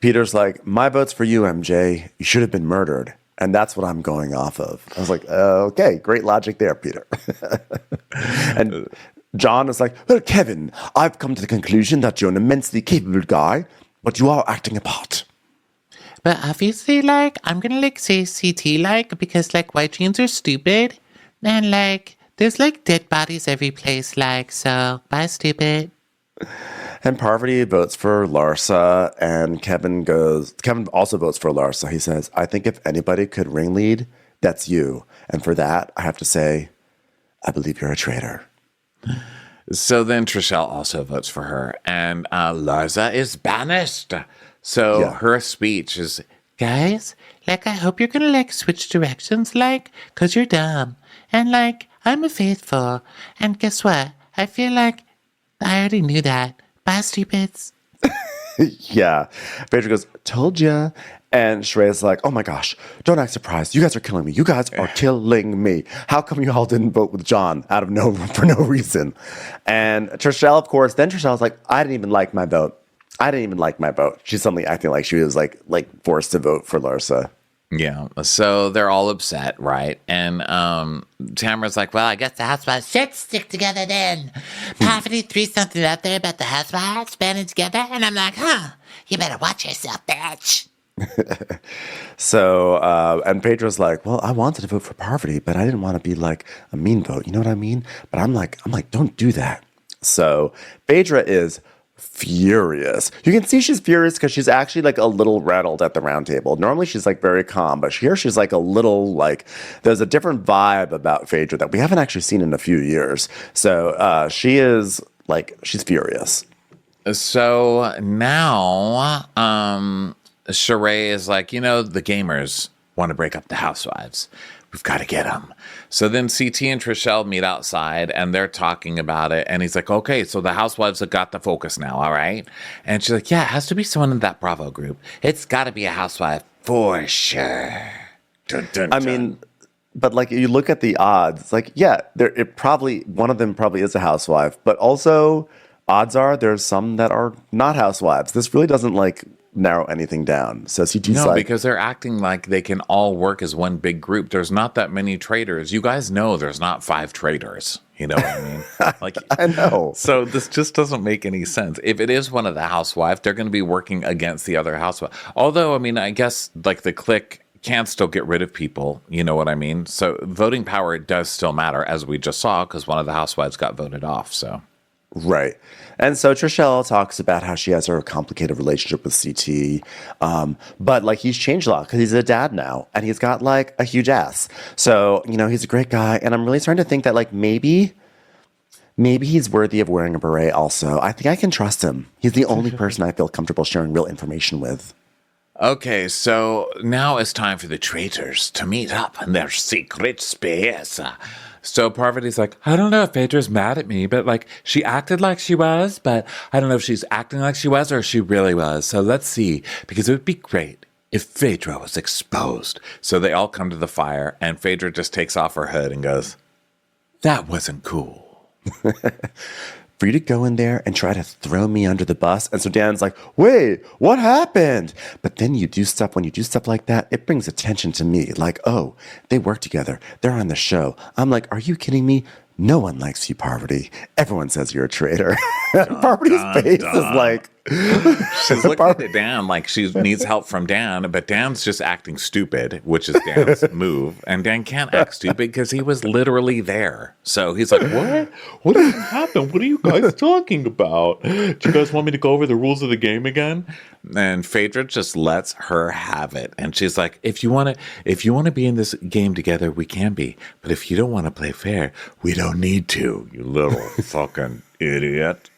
Peter's like, my vote's for you, MJ. You should have been murdered. And that's what I'm going off of. I was like, okay, great logic there, Peter. And John is like, well, Kevin, I've come to the conclusion that you're an immensely capable guy, but you are acting a part. But obviously, I'm going to, say CT, because, white jeans are stupid. And, there's dead bodies every place, so bye, stupid. And Parvati votes for Larsa, and Kevin also votes for Larsa. He says, I think if anybody could ringlead, that's you. And for that, I have to say, I believe you're a traitor. So then Trishelle also votes for her, and Larsa is banished. So her speech is, guys, I hope you're going to, switch directions, because you're dumb. And, I'm a faithful. And guess what? I feel like I already knew that. Bye, stupids. Yeah. Phaedra goes, told ya. And Sheree's like, oh my gosh, don't act surprised. You guys are killing me. You guys are killing me. How come you all didn't vote with John for no reason? And Trishelle, of course, then Trishelle's like, I didn't even like my vote. She's suddenly acting like she was like forced to vote for Larsa. Yeah. So they're all upset, right? And Tamara's like, well, I guess The housewives should stick together then. Parvati threw something out there about the housewives banding together, and I'm like, you better watch yourself, bitch. So, and Phaedra's like, well, I wanted to vote for Parvati, but I didn't want to be like a mean vote. You know what I mean? But I'm like, don't do that. So Phaedra is furious. You can see she's furious because she's actually like a little rattled at the round table. Normally she's like very calm, but here she's like a little like, there's a different vibe about Phaedra that we haven't actually seen in a few years. So she is like, she's furious. So now Sheree is like, the gamers want to break up the housewives. We've got to get them. So then CT and Trishelle meet outside and they're talking about it. And he's like, okay, so the housewives have got the focus now, all right? And she's like, yeah, it has to be someone in that Bravo group. It's got to be a housewife for sure. Dun, dun, I mean, but like you look at the odds, it's like, yeah, one of them probably is a housewife, but also odds are there's some that are not housewives. This really doesn't like narrow anything down. So CT's no, because they're acting like they can all work as one big group. There's not that many traitors. You guys know there's not 5 traitors. You know what I mean? Like I know. So this just doesn't make any sense. If it is one of the housewives, they're going to be working against the other housewife. Although, I mean, I guess like the clique can still get rid of people. You know what I mean? So voting power does still matter, as we just saw, because one of the housewives got voted off. So. Right. And so Trishelle talks about how she has a complicated relationship with CT. But like he's changed a lot because he's a dad now and he's got like a huge ass. So, he's a great guy. And I'm really starting to think that like maybe he's worthy of wearing a beret also. I think I can trust him. He's the only person I feel comfortable sharing real information with. Okay, so now it's time for the traitors to meet up in their secret space. So Parvati's like, I don't know if Phaedra's mad at me, but like she acted like she was, but I don't know if she's acting like she was or if she really was. So let's see, because it would be great if Phaedra was exposed. So they all come to the fire and Phaedra just takes off her hood and goes, that wasn't cool. For you to go in there and try to throw me under the bus. And so Dan's like, wait, what happened? But then when you do stuff like that, it brings attention to me. Like, oh, they work together. They're on the show. I'm like, are you kidding me? No one likes you, Parvati. Everyone says you're a traitor. Parvati's face is like... She's looking at Dan like she needs help from Dan, but Dan's just acting stupid, which is Dan's move. And Dan can't act stupid because he was literally there. So he's like, what? What did happen? What are you guys talking about? Do you guys want me to go over the rules of the game again? And Phaedra just lets her have it. And she's like, if you want to be in this game together, we can be. But if you don't want to play fair, we don't need to, you little fucking idiot.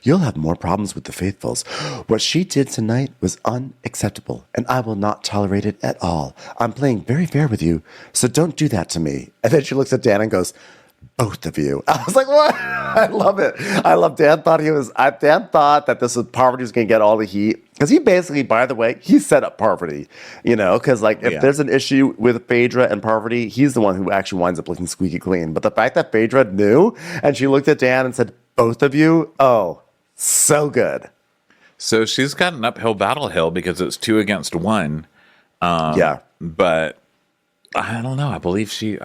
You'll have more problems with the faithfuls. What she did tonight was unacceptable, and I will not tolerate it at all. I'm playing very fair with you, so don't do that to me. And then she looks at Dan and goes, both of you. I was like, what? I love it. I love Dan thought Dan thought that this was Parvati was going to get all the heat. Because he basically, by the way, he set up Parvati, because like if there's an issue with Phaedra and Parvati, he's the one who actually winds up looking squeaky clean. But the fact that Phaedra knew and she looked at Dan and said, both of you, oh, so good. So she's got an uphill battle hill because it's 2 against 1. But I don't know. I believe she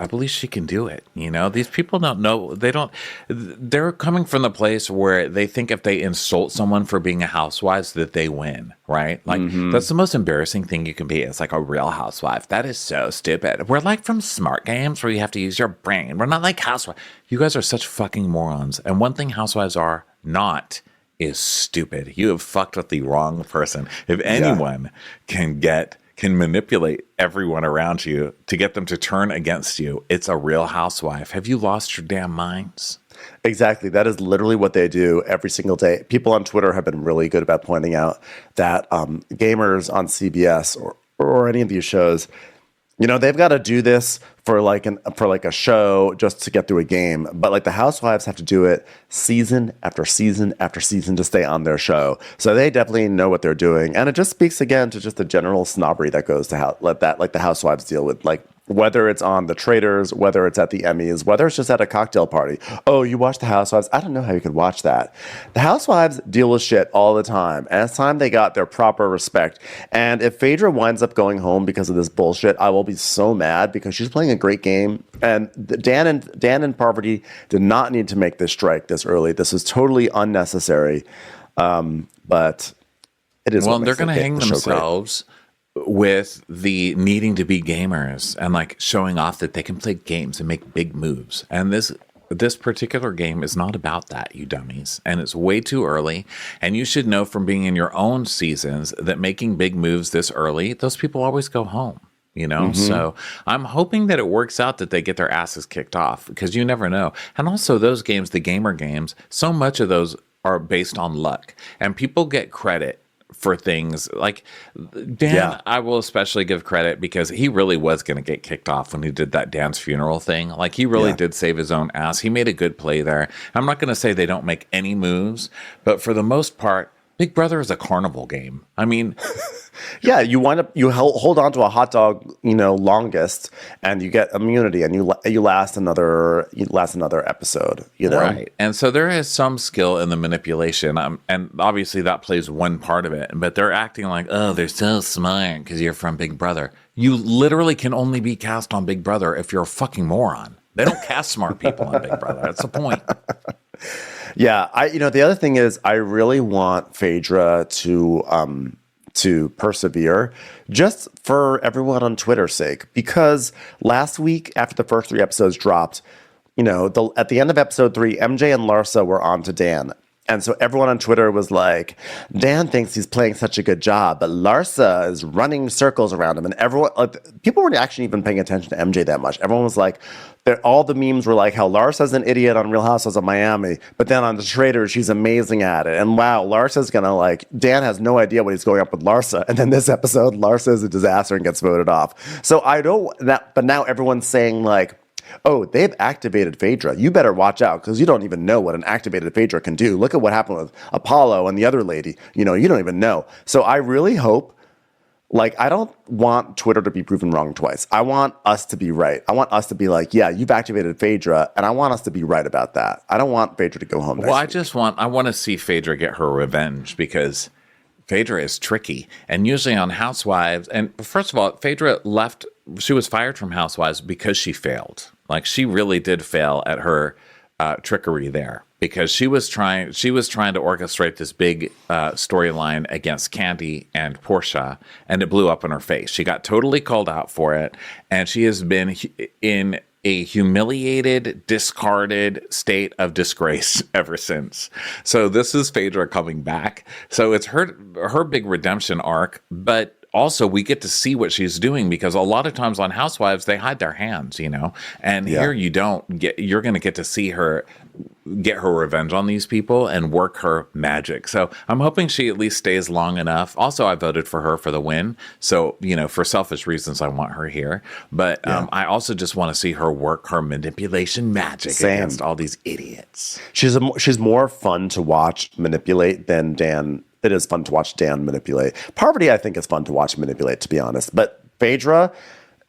can do it. These people don't know. They're coming from the place where they think if they insult someone for being a housewife that they win, right? Like that's the most embarrassing thing you can be. It's like a real housewife. That is so stupid. We're like from Smart Games where you have to use your brain. We're not like housewives. You guys are such fucking morons. And one thing housewives are not is stupid. You have fucked with the wrong person. If anyone can manipulate everyone around you to get them to turn against you, it's a real housewife. Have you lost your damn minds? Exactly. That is literally what they do every single day. People on Twitter have been really good about pointing out that gamers on CBS or any of these shows, You know, they've got to do this for like a show just to get through a game. But like the Housewives have to do it season after season after season to stay on their show. So they definitely know what they're doing. And it just speaks again to just the general snobbery that goes to let the Housewives deal with, like, whether it's on the Traitors, whether it's at the Emmys, whether it's just at a cocktail party. Oh, you watch the Housewives? I don't know how you could watch that. The Housewives deal with shit all the time, and it's time they got their proper respect. And if Phaedra winds up going home because of this bullshit, I will be so mad because she's playing a great game. And Dan and Parvati did not need to make this strike this early. This is totally unnecessary. But it is. Well, they're going to hang themselves with the needing to be gamers and like showing off that they can play games and make big moves. And this particular game is not about that, you dummies. And it's way too early. And you should know from being in your own seasons that making big moves this early, those people always go home. You know, so I'm hoping that it works out that they get their asses kicked off, because you never know. And also those games, the gamer games, so much of those are based on luck, and people get credit for things like Dan. Yeah. I will especially give credit because he really was going to get kicked off when he did that Dan's funeral thing. Like, he really did save his own ass. He made a good play there. I'm not going to say they don't make any moves, but for the most part, Big Brother is a carnival game. I mean, yeah, you hold on to a hot dog, longest, and you get immunity, and you last another episode, Right. And so there is some skill in the manipulation, and obviously that plays one part of it. But they're acting like, oh, they're so smart because you're from Big Brother. You literally can only be cast on Big Brother if you're a fucking moron. They don't cast smart people on Big Brother. That's the point. Yeah, the other thing is I really want Phaedra to persevere, just for everyone on Twitter's sake, because last week after the first 3 episodes dropped, at the end of episode 3, MJ and Larsa were on to Dan. And so everyone on Twitter was like, Dan thinks he's playing such a good job, but Larsa is running circles around him. And people weren't actually even paying attention to MJ that much. Everyone was like, all the memes were like how Larsa's an idiot on Real Housewives of Miami, but then on the Traitors, she's amazing at it. And wow, Larsa's gonna Dan has no idea what he's going up with Larsa. And then this episode, Larsa is a disaster and gets voted off. So but now everyone's saying like, oh, they've activated Phaedra. You better watch out because you don't even know what an activated Phaedra can do. Look at what happened with Apollo and the other lady. You don't even know. So I really hope, I don't want Twitter to be proven wrong twice. I want us to be right. I want us to be like, yeah, you've activated Phaedra, and I want us to be right about that. I don't want Phaedra to go home next week. I want to see Phaedra get her revenge, because Phaedra is tricky. And usually on Housewives, and first of all, Phaedra left, she was fired from Housewives because she failed. Like, she really did fail at her trickery there, because she was trying to orchestrate this big storyline against Candy and Portia, and it blew up in her face. She got totally called out for it, and she has been in a humiliated, discarded state of disgrace ever since. So this is Phaedra coming back. So it's her big redemption arc, but also we get to see what she's doing, because a lot of times on Housewives, they hide their hands, and here you're going to get to see her get her revenge on these people and work her magic. So I'm hoping she at least stays long enough. Also, I voted for her for the win. So, for selfish reasons, I want her here. But I also just want to see her work her manipulation magic against all these idiots. She's more fun to watch manipulate than Dan. It is fun to watch Dan manipulate. Parvati, I think, is fun to watch manipulate, to be honest. But Phaedra,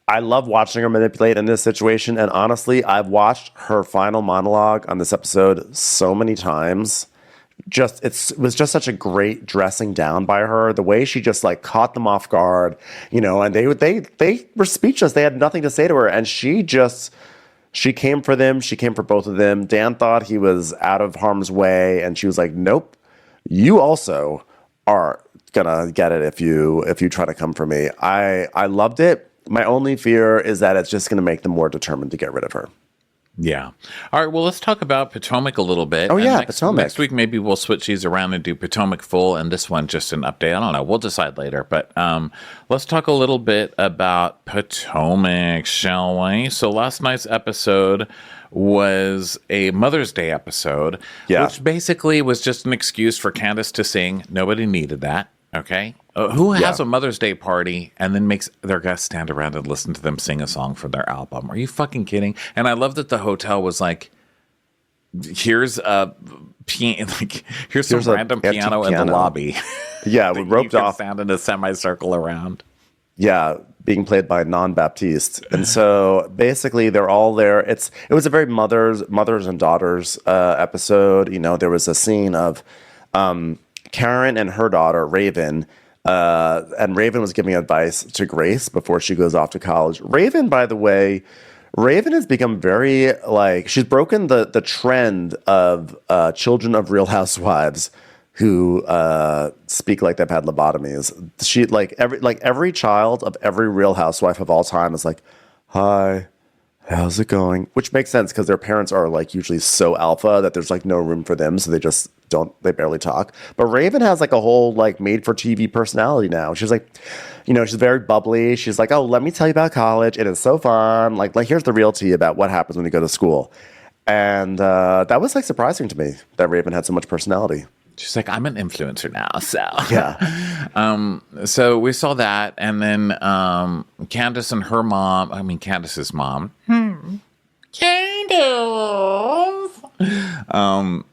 I love watching her manipulate in this situation. And honestly, I've watched her final monologue on this episode so many times. It was just such a great dressing down by her. The way she just caught them off guard, and they were speechless. They had nothing to say to her. And she came for them. She came for both of them. Dan thought he was out of harm's way. And she was like, nope. You also are gonna get it if you try to come for me. I loved it. My only fear is that it's just gonna make them more determined to get rid of her. Yeah. All right. Well, let's talk about Potomac a little bit. Oh, yeah, Potomac. Next week, maybe we'll switch these around and do Potomac full, and this one just an update. I don't know. We'll decide later. But let's talk a little bit about Potomac, shall we? So last night's episode was a Mother's Day episode, which basically was just an excuse for Candiace to sing. Nobody needed that. Okay. Who has a Mother's Day party and then makes their guests stand around and listen to them sing a song for their album? Are you fucking kidding? And I love that the hotel was like, here's here's some random piano in the lobby. Yeah, we roped off. Sound in a semicircle around. Yeah, being played by non-Baptiste. And so basically they're all there. It was a very mothers and daughters episode. You know, there was a scene of Karen and her daughter, Raven, and Raven was giving advice to Grace before she goes off to college. Raven, by the way, has become very, like, she's broken the trend of children of Real Housewives who speak like they've had lobotomies. She every child of every Real Housewife of all time is like, "Hi, how's it going?" Which makes sense because their parents are like usually so alpha that there's like no room for them, so they barely talk. But Raven has like a whole like made for TV personality now. She's like, you know, she's very bubbly. She's like, "Oh, let me tell you about college. It is so fun. Like here's the real tea about what happens when you go to school." And that was like surprising to me that Raven had so much personality. She's like, I'm an influencer now, so. Yeah. So we saw that, and then Candiace's mom. Candiace.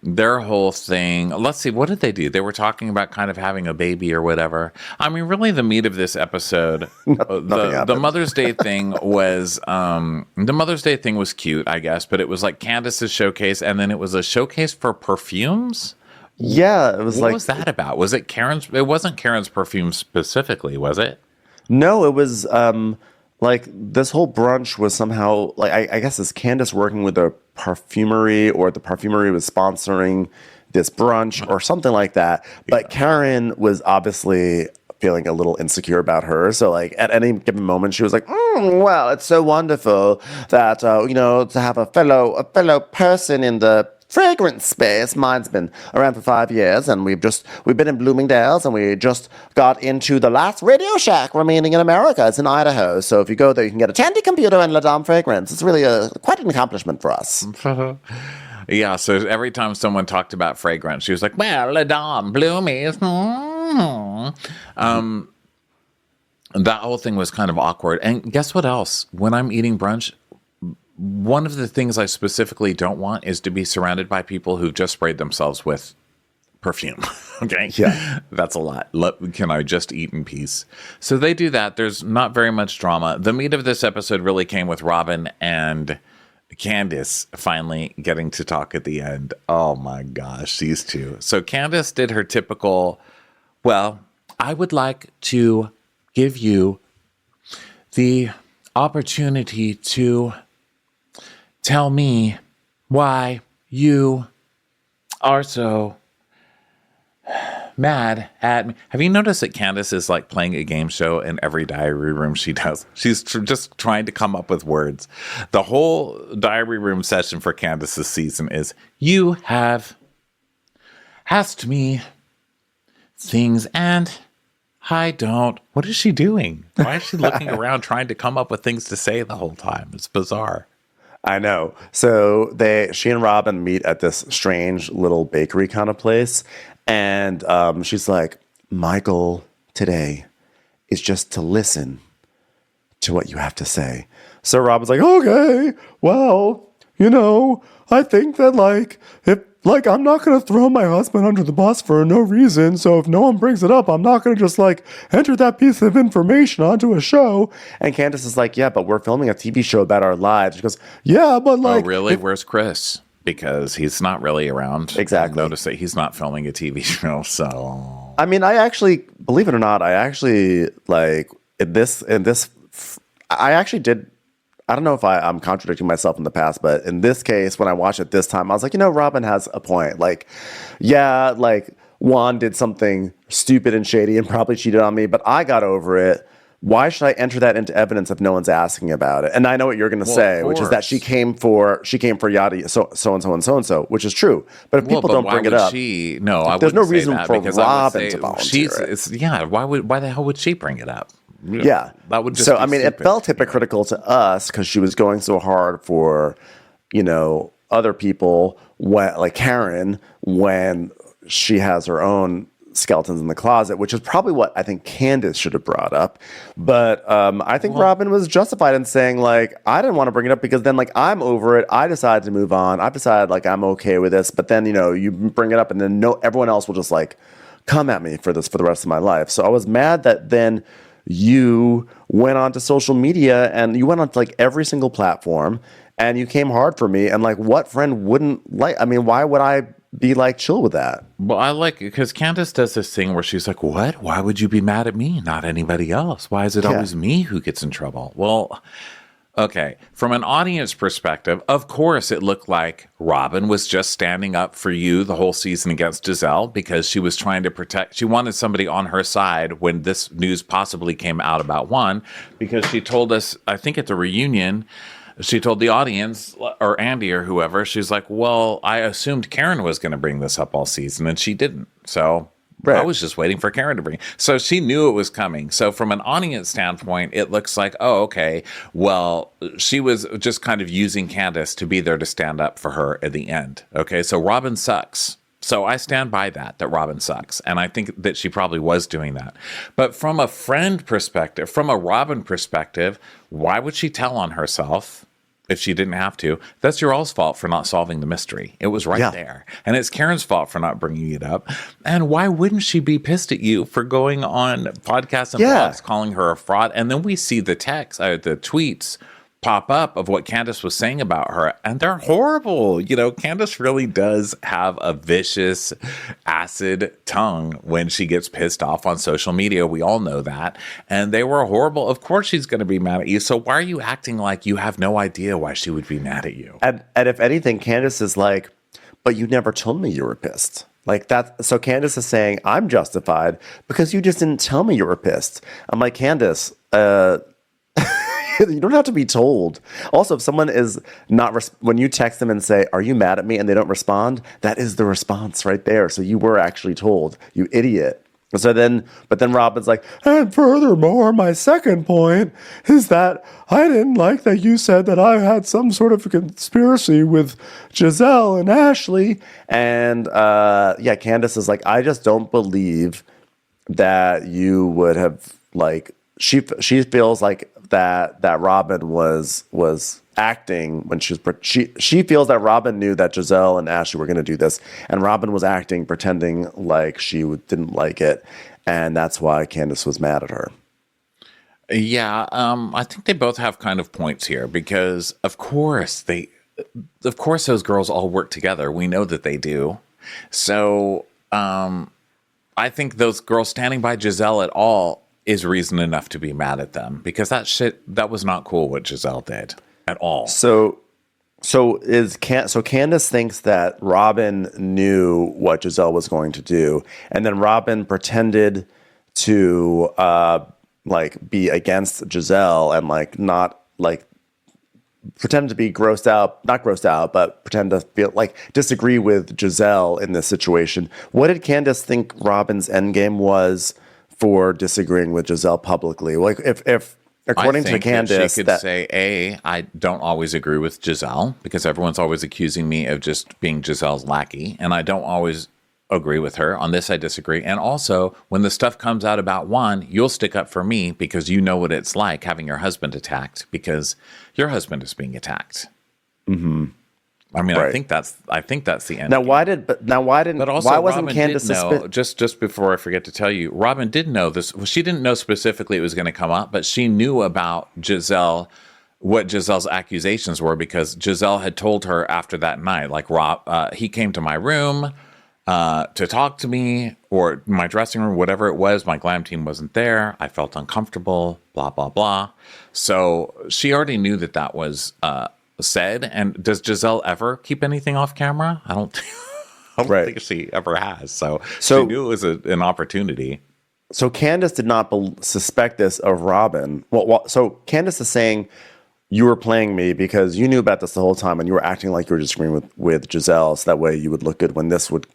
Their whole thing. Let's see, what did they do? They were talking about kind of having a baby or whatever. I mean, really, the meat of this episode, the Mother's Day thing was cute, I guess, but it was like Candiace's showcase, and then it was a showcase for perfumes. Yeah, it was what was that about? Was it Karen's? It wasn't Karen's perfume specifically, was it? No, it was like this whole brunch was somehow like I guess it's Candiace working with a perfumery, or the perfumery was sponsoring this brunch or something like that. But Karen was obviously feeling a little insecure about her. So like at any given moment, she was like, "Well, it's so wonderful that you know, to have a fellow person in the fragrance space. Mine's been around for 5 years, and we've been in Bloomingdale's, and we just got into the last Radio Shack remaining in America. It's in Idaho. So if you go there, you can get a Tandy computer and La Dame fragrance. It's really quite an accomplishment for us." Yeah, so every time someone talked about fragrance, she was like, "Well, La Dame, Bloomies." That whole thing was kind of awkward. And guess what else? When I'm eating brunch, one of the things I specifically don't want is to be surrounded by people who've just sprayed themselves with perfume. Okay? Yeah. That's a lot. Can I just eat in peace? So they do that. There's not very much drama. The meat of this episode really came with Robyn and Candiace finally getting to talk at the end. Oh my gosh, these two. So Candiace did her typical, well, I would like to give you the opportunity to tell me why you are so mad at me. Have you noticed that Candiace is like playing a game show in every diary room she does? She's just trying to come up with words. The whole diary room session for Candiace this season is, you have asked me things and I don't. What is she doing? Why is she looking around trying to come up with things to say the whole time? It's bizarre. I know. So she and Robyn meet at this strange little bakery kind of place. And she's like, "My goal today is just to listen to what you have to say." So Robyn's like, "Okay, well, you know, I think that if I'm not going to throw my husband under the bus for no reason. So if no one brings it up, I'm not going to just enter that piece of information onto a show." And Candiace is like, "Yeah, but we're filming a TV show about our lives." She goes, "Yeah, but oh, really? Where's Chris? Because he's not really around." Exactly. Notice that he's not filming a TV show. So, I mean, I actually, believe it or not, I actually I actually did. I don't know if I'm contradicting myself in the past, but in this case, when I watched it this time, I was like, you know, Robyn has a point. Juan did something stupid and shady and probably cheated on me, but I got over it. Why should I enter that into evidence if no one's asking about it? And I know what you're going to say, which is that she came for yada so and so, which is true. But if people don't bring it up, there's no reason for Robyn to volunteer it. Why the hell would she bring it up? Yeah. That would just so, be I mean, stupid. It felt hypocritical to us because she was going so hard for, you know, other people, like Karen, when she has her own skeletons in the closet, which is probably what I think Candiace should have brought up. But I think Robyn was justified in saying, like, I didn't want to bring it up because then, like, I'm over it. I decided to move on. I've decided, like, I'm okay with this. But then, you know, you bring it up and then everyone else will just, like, come at me for this for the rest of my life. So I was mad that then you went onto social media and you went on to, like, every single platform and you came hard for me. And, like, what friend wouldn't like, I mean, why would I be like chill with that? Well, I like it because Candiace does this thing where she's like, what? Why would you be mad at me, not anybody else? Why is it always me who gets in trouble? Well, okay. From an audience perspective, of course, it looked like Robyn was just standing up for you the whole season against Giselle because she was trying to protect. She wanted somebody on her side when this news possibly came out about Juan, because she told us, I think at the reunion, she told the audience, or Andy or whoever, she's like, well, I assumed Karen was going to bring this up all season, and she didn't. So I was just waiting for Karen to bring. So she knew it was coming. So from an audience standpoint, it looks like, oh, okay, well, she was just kind of using Candiace to be there to stand up for her at the end. Okay, so Robyn sucks. So I stand by that Robyn sucks. And I think that she probably was doing that. But from a friend perspective, from a Robyn perspective, why would she tell on herself if she didn't have to? That's your all's fault for not solving the mystery. It was right there. And it's Karen's fault for not bringing it up. And why wouldn't she be pissed at you for going on podcasts and blogs calling her a fraud? And then we see the the tweets pop up of what Candiace was saying about her, and they're horrible. You know, Candiace really does have a vicious acid tongue when she gets pissed off on social media. We all know that. And they were horrible. Of course she's going to be mad at you. So why are you acting like you have no idea why she would be mad at you? And if anything, Candiace is like, but you never told me you were pissed. Like that. So Candiace is saying, I'm justified because you just didn't tell me you were pissed. I'm like, Candiace, you don't have to be told. Also, if someone is not, when you text them and say, are you mad at me? And they don't respond, that is the response right there. So you were actually told, you idiot. So then, but then Robyn's like, and furthermore, my second point is that I didn't like that you said that I had some sort of conspiracy with Giselle and Ashley. And Candiace is like, I just don't believe that you would have, like, she feels like that Robyn was acting when she feels that Robyn knew that Giselle and Ashley were going to do this, and Robyn was acting, pretending like she didn't like it, and that's why Candiace was mad at her. Yeah, I think they both have kind of points here because, of course, those girls all work together. We know that they do. So I think those girls standing by Giselle at all is reason enough to be mad at them, because that was not cool what Giselle did at all. So Candiace thinks that Robyn knew what Giselle was going to do, and then Robyn pretended to be against Giselle and not pretend to be not grossed out, but pretend to feel like disagree with Giselle in this situation. What did Candiace think Robyn's endgame was for disagreeing with Giselle publicly? Like, if according to Candiace, she could say, I don't always agree with Giselle because everyone's always accusing me of just being Giselle's lackey, and I don't always agree with her. On this, I disagree. And also, when the stuff comes out about Juan, you'll stick up for me because you know what it's like having your husband attacked because your husband is being attacked. Mm-hmm. I mean, right. I think that's the end. Why wasn't Candiace just before I forget to tell you, Robyn did know this. Well, she didn't know specifically it was going to come up, but she knew about Giselle, what Giselle's accusations were, because Giselle had told her after that night, like, he came to my room to talk to me, or my dressing room, whatever it was. My glam team wasn't there. I felt uncomfortable, blah, blah, blah. So she already knew that was said. And does Giselle ever keep anything off camera? I don't think she ever has. So she knew it was an opportunity. So Candiace did not suspect this of Robyn. So Candiace is saying, you were playing me because you knew about this the whole time and you were acting like you were disagreeing with Giselle, so that way you would look good when this would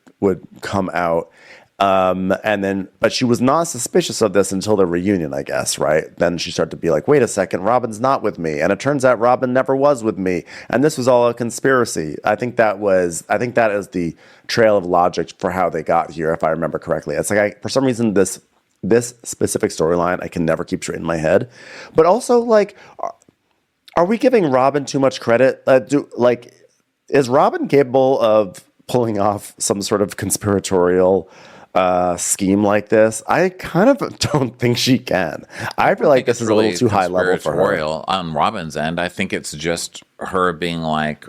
come out. But she was not suspicious of this until the reunion, I guess, right? Then she started to be like, wait a second, Robyn's not with me. And it turns out Robyn never was with me. And this was all a conspiracy. I think that is the trail of logic for how they got here, if I remember correctly. It's like, for some reason, this specific storyline, I can never keep straight in my head. But also, like, are we giving Robyn too much credit? Is Robyn capable of pulling off some sort of conspiratorial scheme like this? I kind of don't think she can. I feel like this is a little too high level for her. On Robyn's end, I think it's just her being like,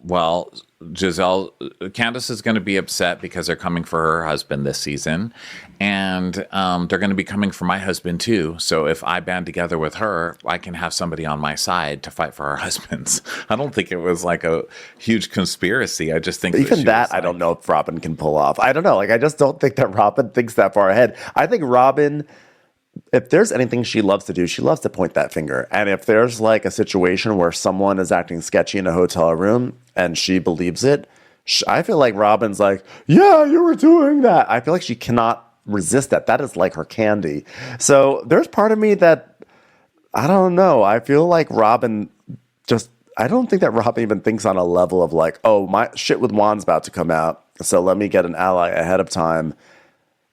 well, Candiace is going to be upset because they're coming for her husband this season, and they're going to be coming for my husband too. So if I band together with her, I can have somebody on my side to fight for our husbands. I don't think it was like a huge conspiracy. I just think even that I don't know if Robyn can pull off. I don't know. Like, I just don't think that Robyn thinks that far ahead. I think Robyn, if there's anything she loves to do, she loves to point that finger. And if there's like a situation where someone is acting sketchy in a hotel room and she believes it, I feel like Robyn's like, yeah, you were doing that. I feel like she cannot resist that. That is like her candy. So there's part of me that, I don't know. I feel like Robyn I don't think that Robyn even thinks on a level of like, oh, my shit with Juan's about to come out, so let me get an ally ahead of time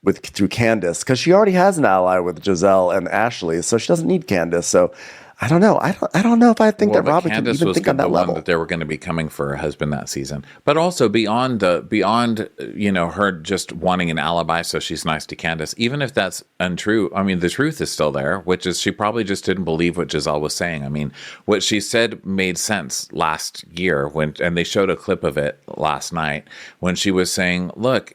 through Candiace, because she already has an ally with Giselle and Ashley, so she doesn't need Candiace. So I don't know. I don't know if I think that Robyn can even think on that level. That they were going to be coming for her husband that season, but also beyond her just wanting an alibi so she's nice to Candiace. Even if that's untrue, I mean, the truth is still there, which is she probably just didn't believe what Giselle was saying. I mean, what she said made sense last year and they showed a clip of it last night when she was saying, "Look,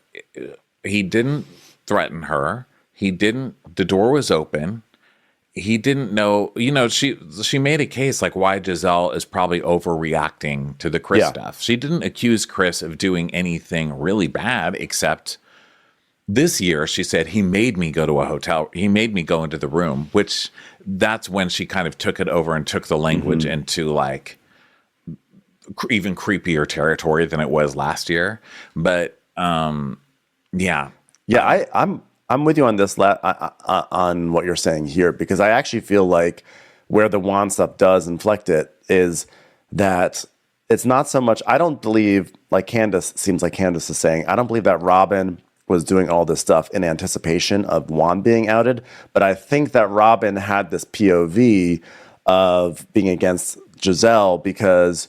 he didn't threaten her. The door was open. He didn't know, she made a case like why Giselle is probably overreacting to the Chris stuff. She didn't accuse Chris of doing anything really bad, except this year she said he made me go to a hotel. He made me go into the room, which that's when she kind of took it over and took the language into like even creepier territory than it was last year. But yeah. Yeah, I'm with you on this on what you're saying here, because I actually feel like where the Juan stuff does inflect it is that it's not so much. I don't believe, like seems like Candiace is saying, I don't believe that Robyn was doing all this stuff in anticipation of Juan being outed, but I think that Robyn had this POV of being against Giselle because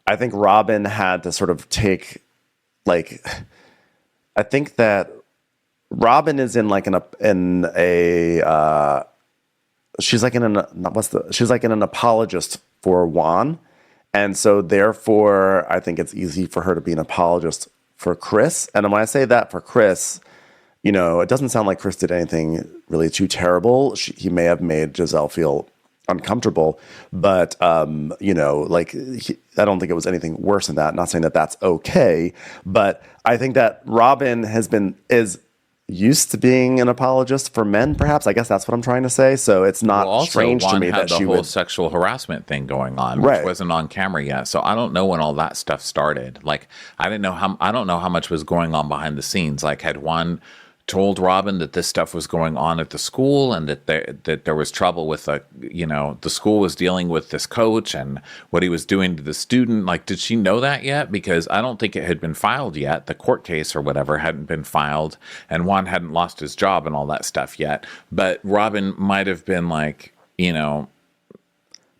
I think Robyn had to sort of take, like, I think that Robyn is she's like an apologist for Juan, and so therefore I think it's easy for her to be an apologist for Chris. And when I say that for Chris, it doesn't sound like Chris did anything really too terrible. He may have made Giselle feel uncomfortable, but I don't think it was anything worse than that. Not saying that that's okay, but I think that Robyn is used to being an apologist for men, perhaps. I guess that's what I'm trying to say. So it's not strange to me that she whole sexual harassment thing going on, which wasn't on camera yet. So I don't know when all that stuff started. Like, I don't know how much was going on behind the scenes. Like, had Juan told Robyn that this stuff was going on at the school and that there was trouble with the school was dealing with this coach and what he was doing to the student. Like, did she know that yet? Because I don't think it had been filed yet. The court case or whatever hadn't been filed, and Juan hadn't lost his job and all that stuff yet. But Robyn might have been like, I'm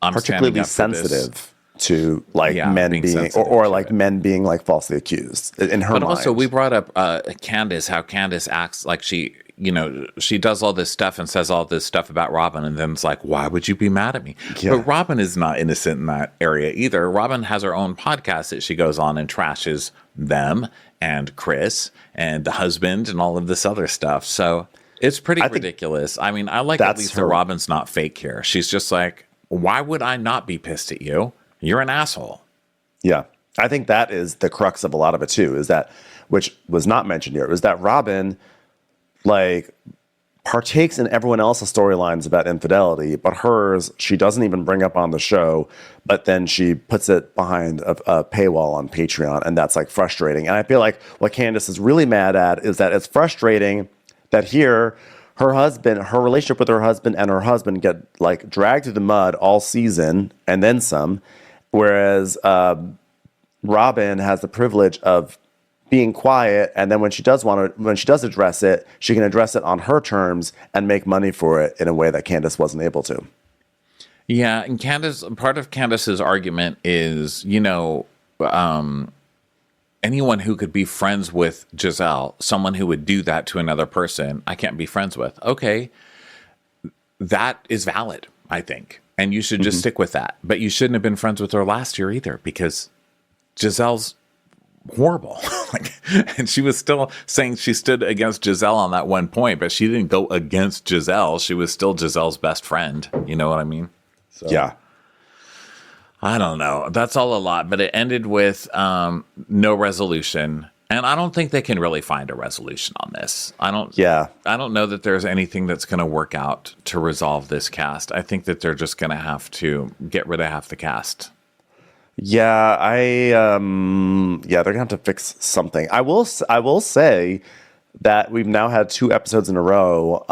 particularly sensitive to men being or like men being like falsely accused in her mind. But also we brought up Candiace, how Candiace acts like she does all this stuff and says all this stuff about Robyn, and then it's like, why would you be mad at me? Yeah. But Robyn is not innocent in that area either. Robyn has her own podcast that she goes on and trashes them and Chris and the husband and all of this other stuff. So it's pretty ridiculous. I mean, I like at least that Robyn's not fake here. She's just like, why would I not be pissed at you? You're an asshole. Yeah. I think that is the crux of a lot of it too, is that, which was not mentioned here, was that Robyn, like, partakes in everyone else's storylines about infidelity, but hers, she doesn't even bring up on the show, but then she puts it behind a paywall on Patreon, and that's like frustrating. And I feel like what Candiace is really mad at is that it's frustrating that here, her relationship with her husband and her husband get like dragged through the mud all season and then some, whereas Robyn has the privilege of being quiet, and then when she does address it, she can address it on her terms and make money for it in a way that Candiace wasn't able to. Yeah, and part of Candiace's argument is, anyone who could be friends with Giselle, someone who would do that to another person, I can't be friends with. Okay, that is valid, I think, and you should just stick with that. But you shouldn't have been friends with her last year either, because Giselle's horrible. And she was still saying she stood against Giselle on that one point, but she didn't go against Giselle. She was still Giselle's best friend. You know what I mean? So, yeah. I don't know. That's all a lot, but it ended with no resolution. And I don't think they can really find a resolution on this. I don't know that there's anything that's going to work out to resolve this cast. I think that they're just going to have to get rid of half the cast. Yeah, they're gonna have to fix something. I will say that we've now had 2 episodes in a row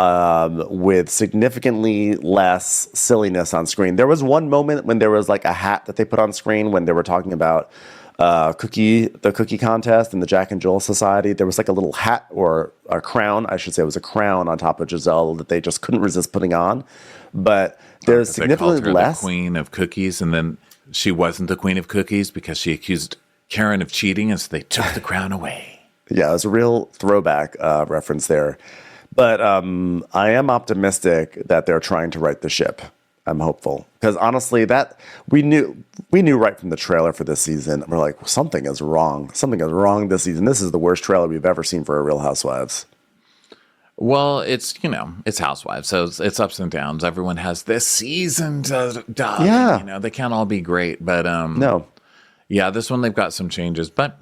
with significantly less silliness on screen. There was one moment when there was like a hat that they put on screen when they were talking about the cookie contest and the Jack and Jill Society. There was like a little hat or a crown, I should say, it was a crown on top of Giselle that they just couldn't resist putting on. But there's significantly they called her less. The queen of cookies, and then she wasn't the queen of cookies because she accused Karen of cheating, and so they took the crown away. Yeah, it was a real throwback reference there. But I am optimistic that they're trying to right the ship. I'm hopeful. Because honestly, that we knew right from the trailer for this season. We're like, something is wrong. Something is wrong this season. This is the worst trailer we've ever seen for a Real Housewives. Well, it's Housewives, so it's ups and downs. Everyone has this season to die. Yeah. They can't all be great, but no. Yeah, this one they've got some changes, but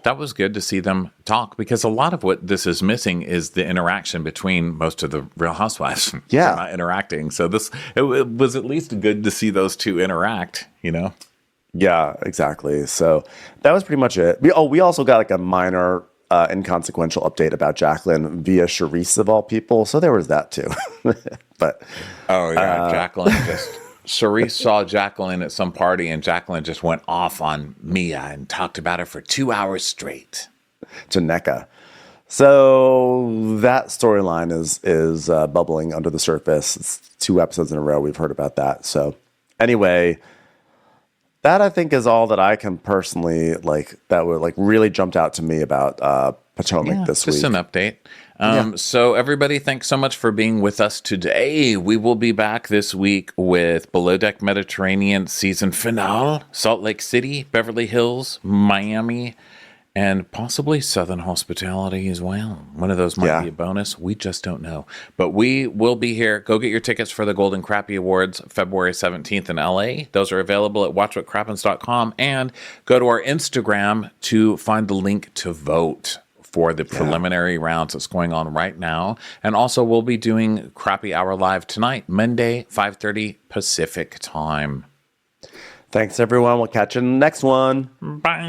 that was good to see them talk, because a lot of what this is missing is the interaction between most of the Real Housewives. Yeah. They're not interacting. So it was at least good to see those two interact, Yeah, exactly. So that was pretty much it. We also got like a minor inconsequential update about Jacqueline via Charisse of all people. So there was that too. But Jacqueline Charisse saw Jacqueline at some party, and Jacqueline just went off on Mia and talked about her for 2 hours straight. To Nneka. So that storyline is bubbling under the surface. It's 2 episodes in a row we've heard about that. So anyway, that I think is all that I can personally that would really jumped out to me about Potomac this week. Just an update. So everybody, thanks so much for being with us today. We will be back this week with Below Deck Mediterranean season finale, Salt Lake City, Beverly Hills, Miami, and possibly Southern Hospitality as well. One of those might be a bonus. We just don't know. But we will be here. Go get your tickets for the Golden Crappie Awards, February 17th in LA. Those are available at watchwhatcrappens.com, and go to our Instagram to find the link to vote for the preliminary rounds that's going on right now. And also, we'll be doing Crappy Hour Live tonight, Monday, 5:30 Pacific time. Thanks, everyone. We'll catch you in the next one. Bye.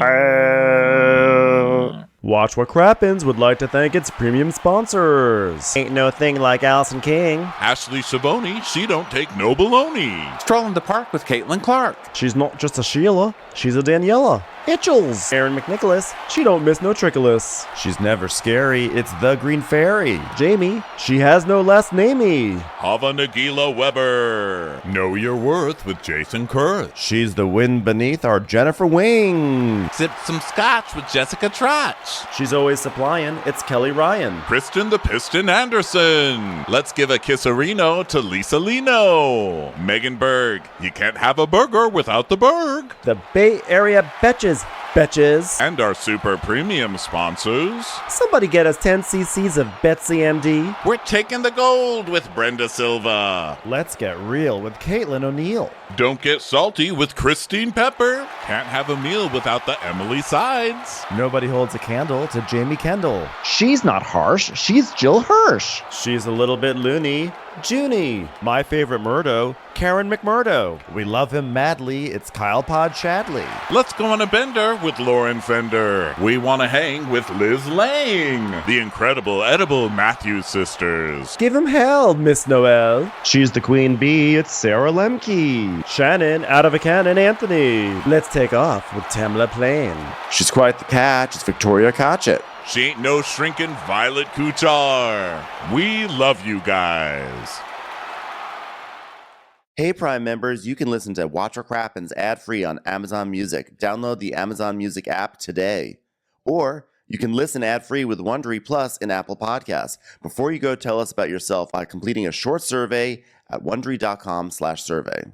Watch What Crappens would like to thank its premium sponsors. Ain't no thing like Allison King. Ashley Savoni, she don't take no baloney. Stroll in the park with Caitlin Clark. She's not just a Sheila, she's a Daniela. Itchels. Aaron McNicholas, she don't miss no trickolas. She's never scary. It's the Green Fairy. Jamie, she has no last namey. Hava Nagila Weber. Know Your Worth with Jason Kurth. She's the wind beneath our Jennifer Wing. Sip some scotch with Jessica Trotch. She's always supplying. It's Kelly Ryan. Kristen the Piston Anderson. Let's give a kisserino to Lisa Lino. Megan Berg. You can't have a burger without the Berg. The Bay Area Betches. Betches. And our super premium sponsors. Somebody get us 10 cc's of Betsy MD. We're taking the gold with Brenda Silva. Let's get real with Caitlin O'Neill. Don't get salty with Christine Pepper. Can't have a meal without the Emily Sides. Nobody holds a candle to Jamie Kendall. She's not harsh, she's Jill Hirsch. She's a little bit loony. Junie. My favorite Murdo, Karen McMurdo. We love him madly, it's Kyle Pod Shadley. Let's go on a bender with Lauren Fender. We want to hang with Liz Lang. The incredible edible Matthews sisters. Give him hell, Miss Noel. She's the queen bee, it's Sarah Lemke. Shannon, out of a cannon, Anthony. Let's take off with Tamla Plain. She's quite the catch. It's Victoria Cotchett. She ain't no shrinking Violet Kuchar. We love you guys. Hey, Prime members, you can listen to Watch What Crappens ad-free on Amazon Music. Download the Amazon Music app today. Or you can listen ad-free with Wondery Plus in Apple Podcasts. Before you go, tell us about yourself by completing a short survey at Wondery.com/survey.